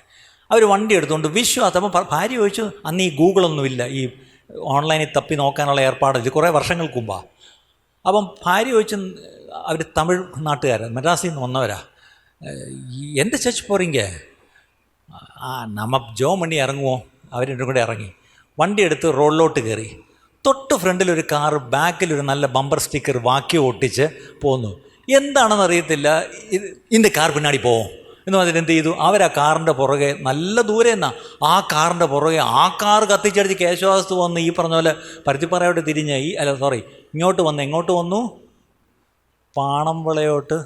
അവർ വണ്ടി എടുത്തുകൊണ്ട് വിശ്വാസം. അപ്പം ഭാര്യ ചോദിച്ചു, അന്ന് ഈ ഗൂഗിളൊന്നുമില്ല, ഈ ഓൺലൈനിൽ തപ്പി നോക്കാനുള്ള ഏർപ്പാട് ഇത് കുറേ വർഷങ്ങൾക്ക് മുമ്പാണ്. അപ്പം ഭാര്യ ചോദിച്ചു, അവർ തമിഴ് നാട്ടുകാരൻ, മദ്രാസിൽ നിന്ന് വന്നവരാ, എന്ത് ചർച്ച് പോറീങ്ക? നമ്മ ജോ മണി ഇറങ്ങുമോ? അവരുടെ കൂടെ ഇറങ്ങി വണ്ടി എടുത്ത് റോഡിലോട്ട് കയറി. തൊട്ട് ഫ്രണ്ടിലൊരു കാറ്, ബാക്കിലൊരു നല്ല ബമ്പർ സ്റ്റിക്കർ വാക്യം ഒട്ടിച്ച് പോന്നു. എന്താണെന്ന് അറിയത്തില്ല. ഇന്ന് കാർ പിന്നാടി പോവും എന്ന് പറഞ്ഞിട്ട് എന്ത് ചെയ്തു? അവരാ കാറിൻ്റെ പുറകെ, നല്ല ദൂരെ നിന്നാ ആ കാറിൻ്റെ പുറകെ, ആ കാർ കത്തിച്ചടിച്ച് കേശവാസ്തു വന്ന് ഈ പറഞ്ഞ പോലെ പരുത്തിപ്പാറയോട്ട് തിരിഞ്ഞ് ഇങ്ങോട്ട് വന്ന് എങ്ങോട്ട് വന്നു? പാണംവിളയോട്ട്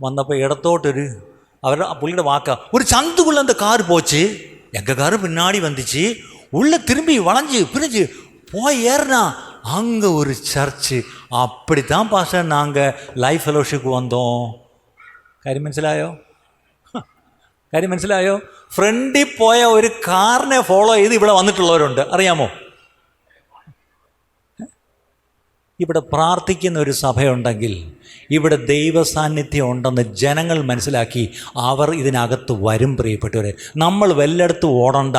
വന്നപ്പോൾ ഇടത്തോട്ടൊരു പുള്ളിയുടെ വാക്ക ഒരു ചന്തുകുള്ള அந்த கார் போச்சு, எங்கள் காரு பின்னாடி வந்துச்சு, உள்ளே திரும்பி வளைஞ்சு பிரிஞ்சு போய் ஏறினா அங்கே ஒரு சர்ச்சு. அப்படித்தான் பாஸ்டர் நாங்கள் லைஃப் ஃபெலோஷிப் வந்தோம். കാര്യം മനസ്സിലായോ? ഫ്രണ്ടിൽ പോയ ഒരു കാറിനെ ഫോളോ ചെയ്ത് ഇവിടെ വന്നിട്ടുള്ളവരുണ്ട്, അറിയാമോ? ഇവിടെ പ്രാർത്ഥിക്കുന്ന ഒരു സഭയുണ്ടെങ്കിൽ, ഇവിടെ ദൈവ സാന്നിധ്യം ഉണ്ടെന്ന് ജനങ്ങൾ മനസ്സിലാക്കി അവർ ഇതിനകത്ത് വരും. പ്രിയപ്പെട്ടവരെ, നമ്മൾ വല്ലയിടത്തും ഓടണ്ട,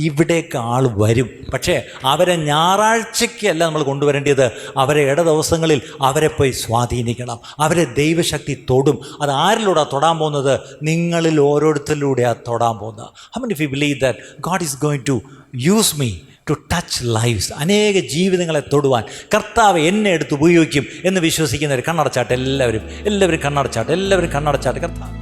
ഇവിടേക്ക് ആൾ വരും. പക്ഷേ അവരെ ഞായറാഴ്ചയ്ക്കല്ല നമ്മൾ കൊണ്ടുവരേണ്ടത്, അവരെ ദിവസങ്ങളിൽ അവരെ പോയി സ്വാധീനിക്കണം. അവരെ ദൈവശക്തി തൊടും. അത് ആരിലൂടെ തൊടാൻ പോകുന്നത്? നിങ്ങളിൽ ഓരോരുത്തരിലൂടെയാണ് തൊടാൻ പോകുന്നത്. How many of you believe that God is going to use me to touch lifes? അനേക ജീവിതങ്ങളെ തൊടുവാൻ കർത്താവ് എന്നെ എടുത്ത് ഉപയോഗിക്കും എന്ന് വിശ്വസിക്കുന്നവർ കണ്ണടച്ചാട്ടെ. എല്ലാവരും കണ്ണടച്ചാട്ടെ. കർത്താവ്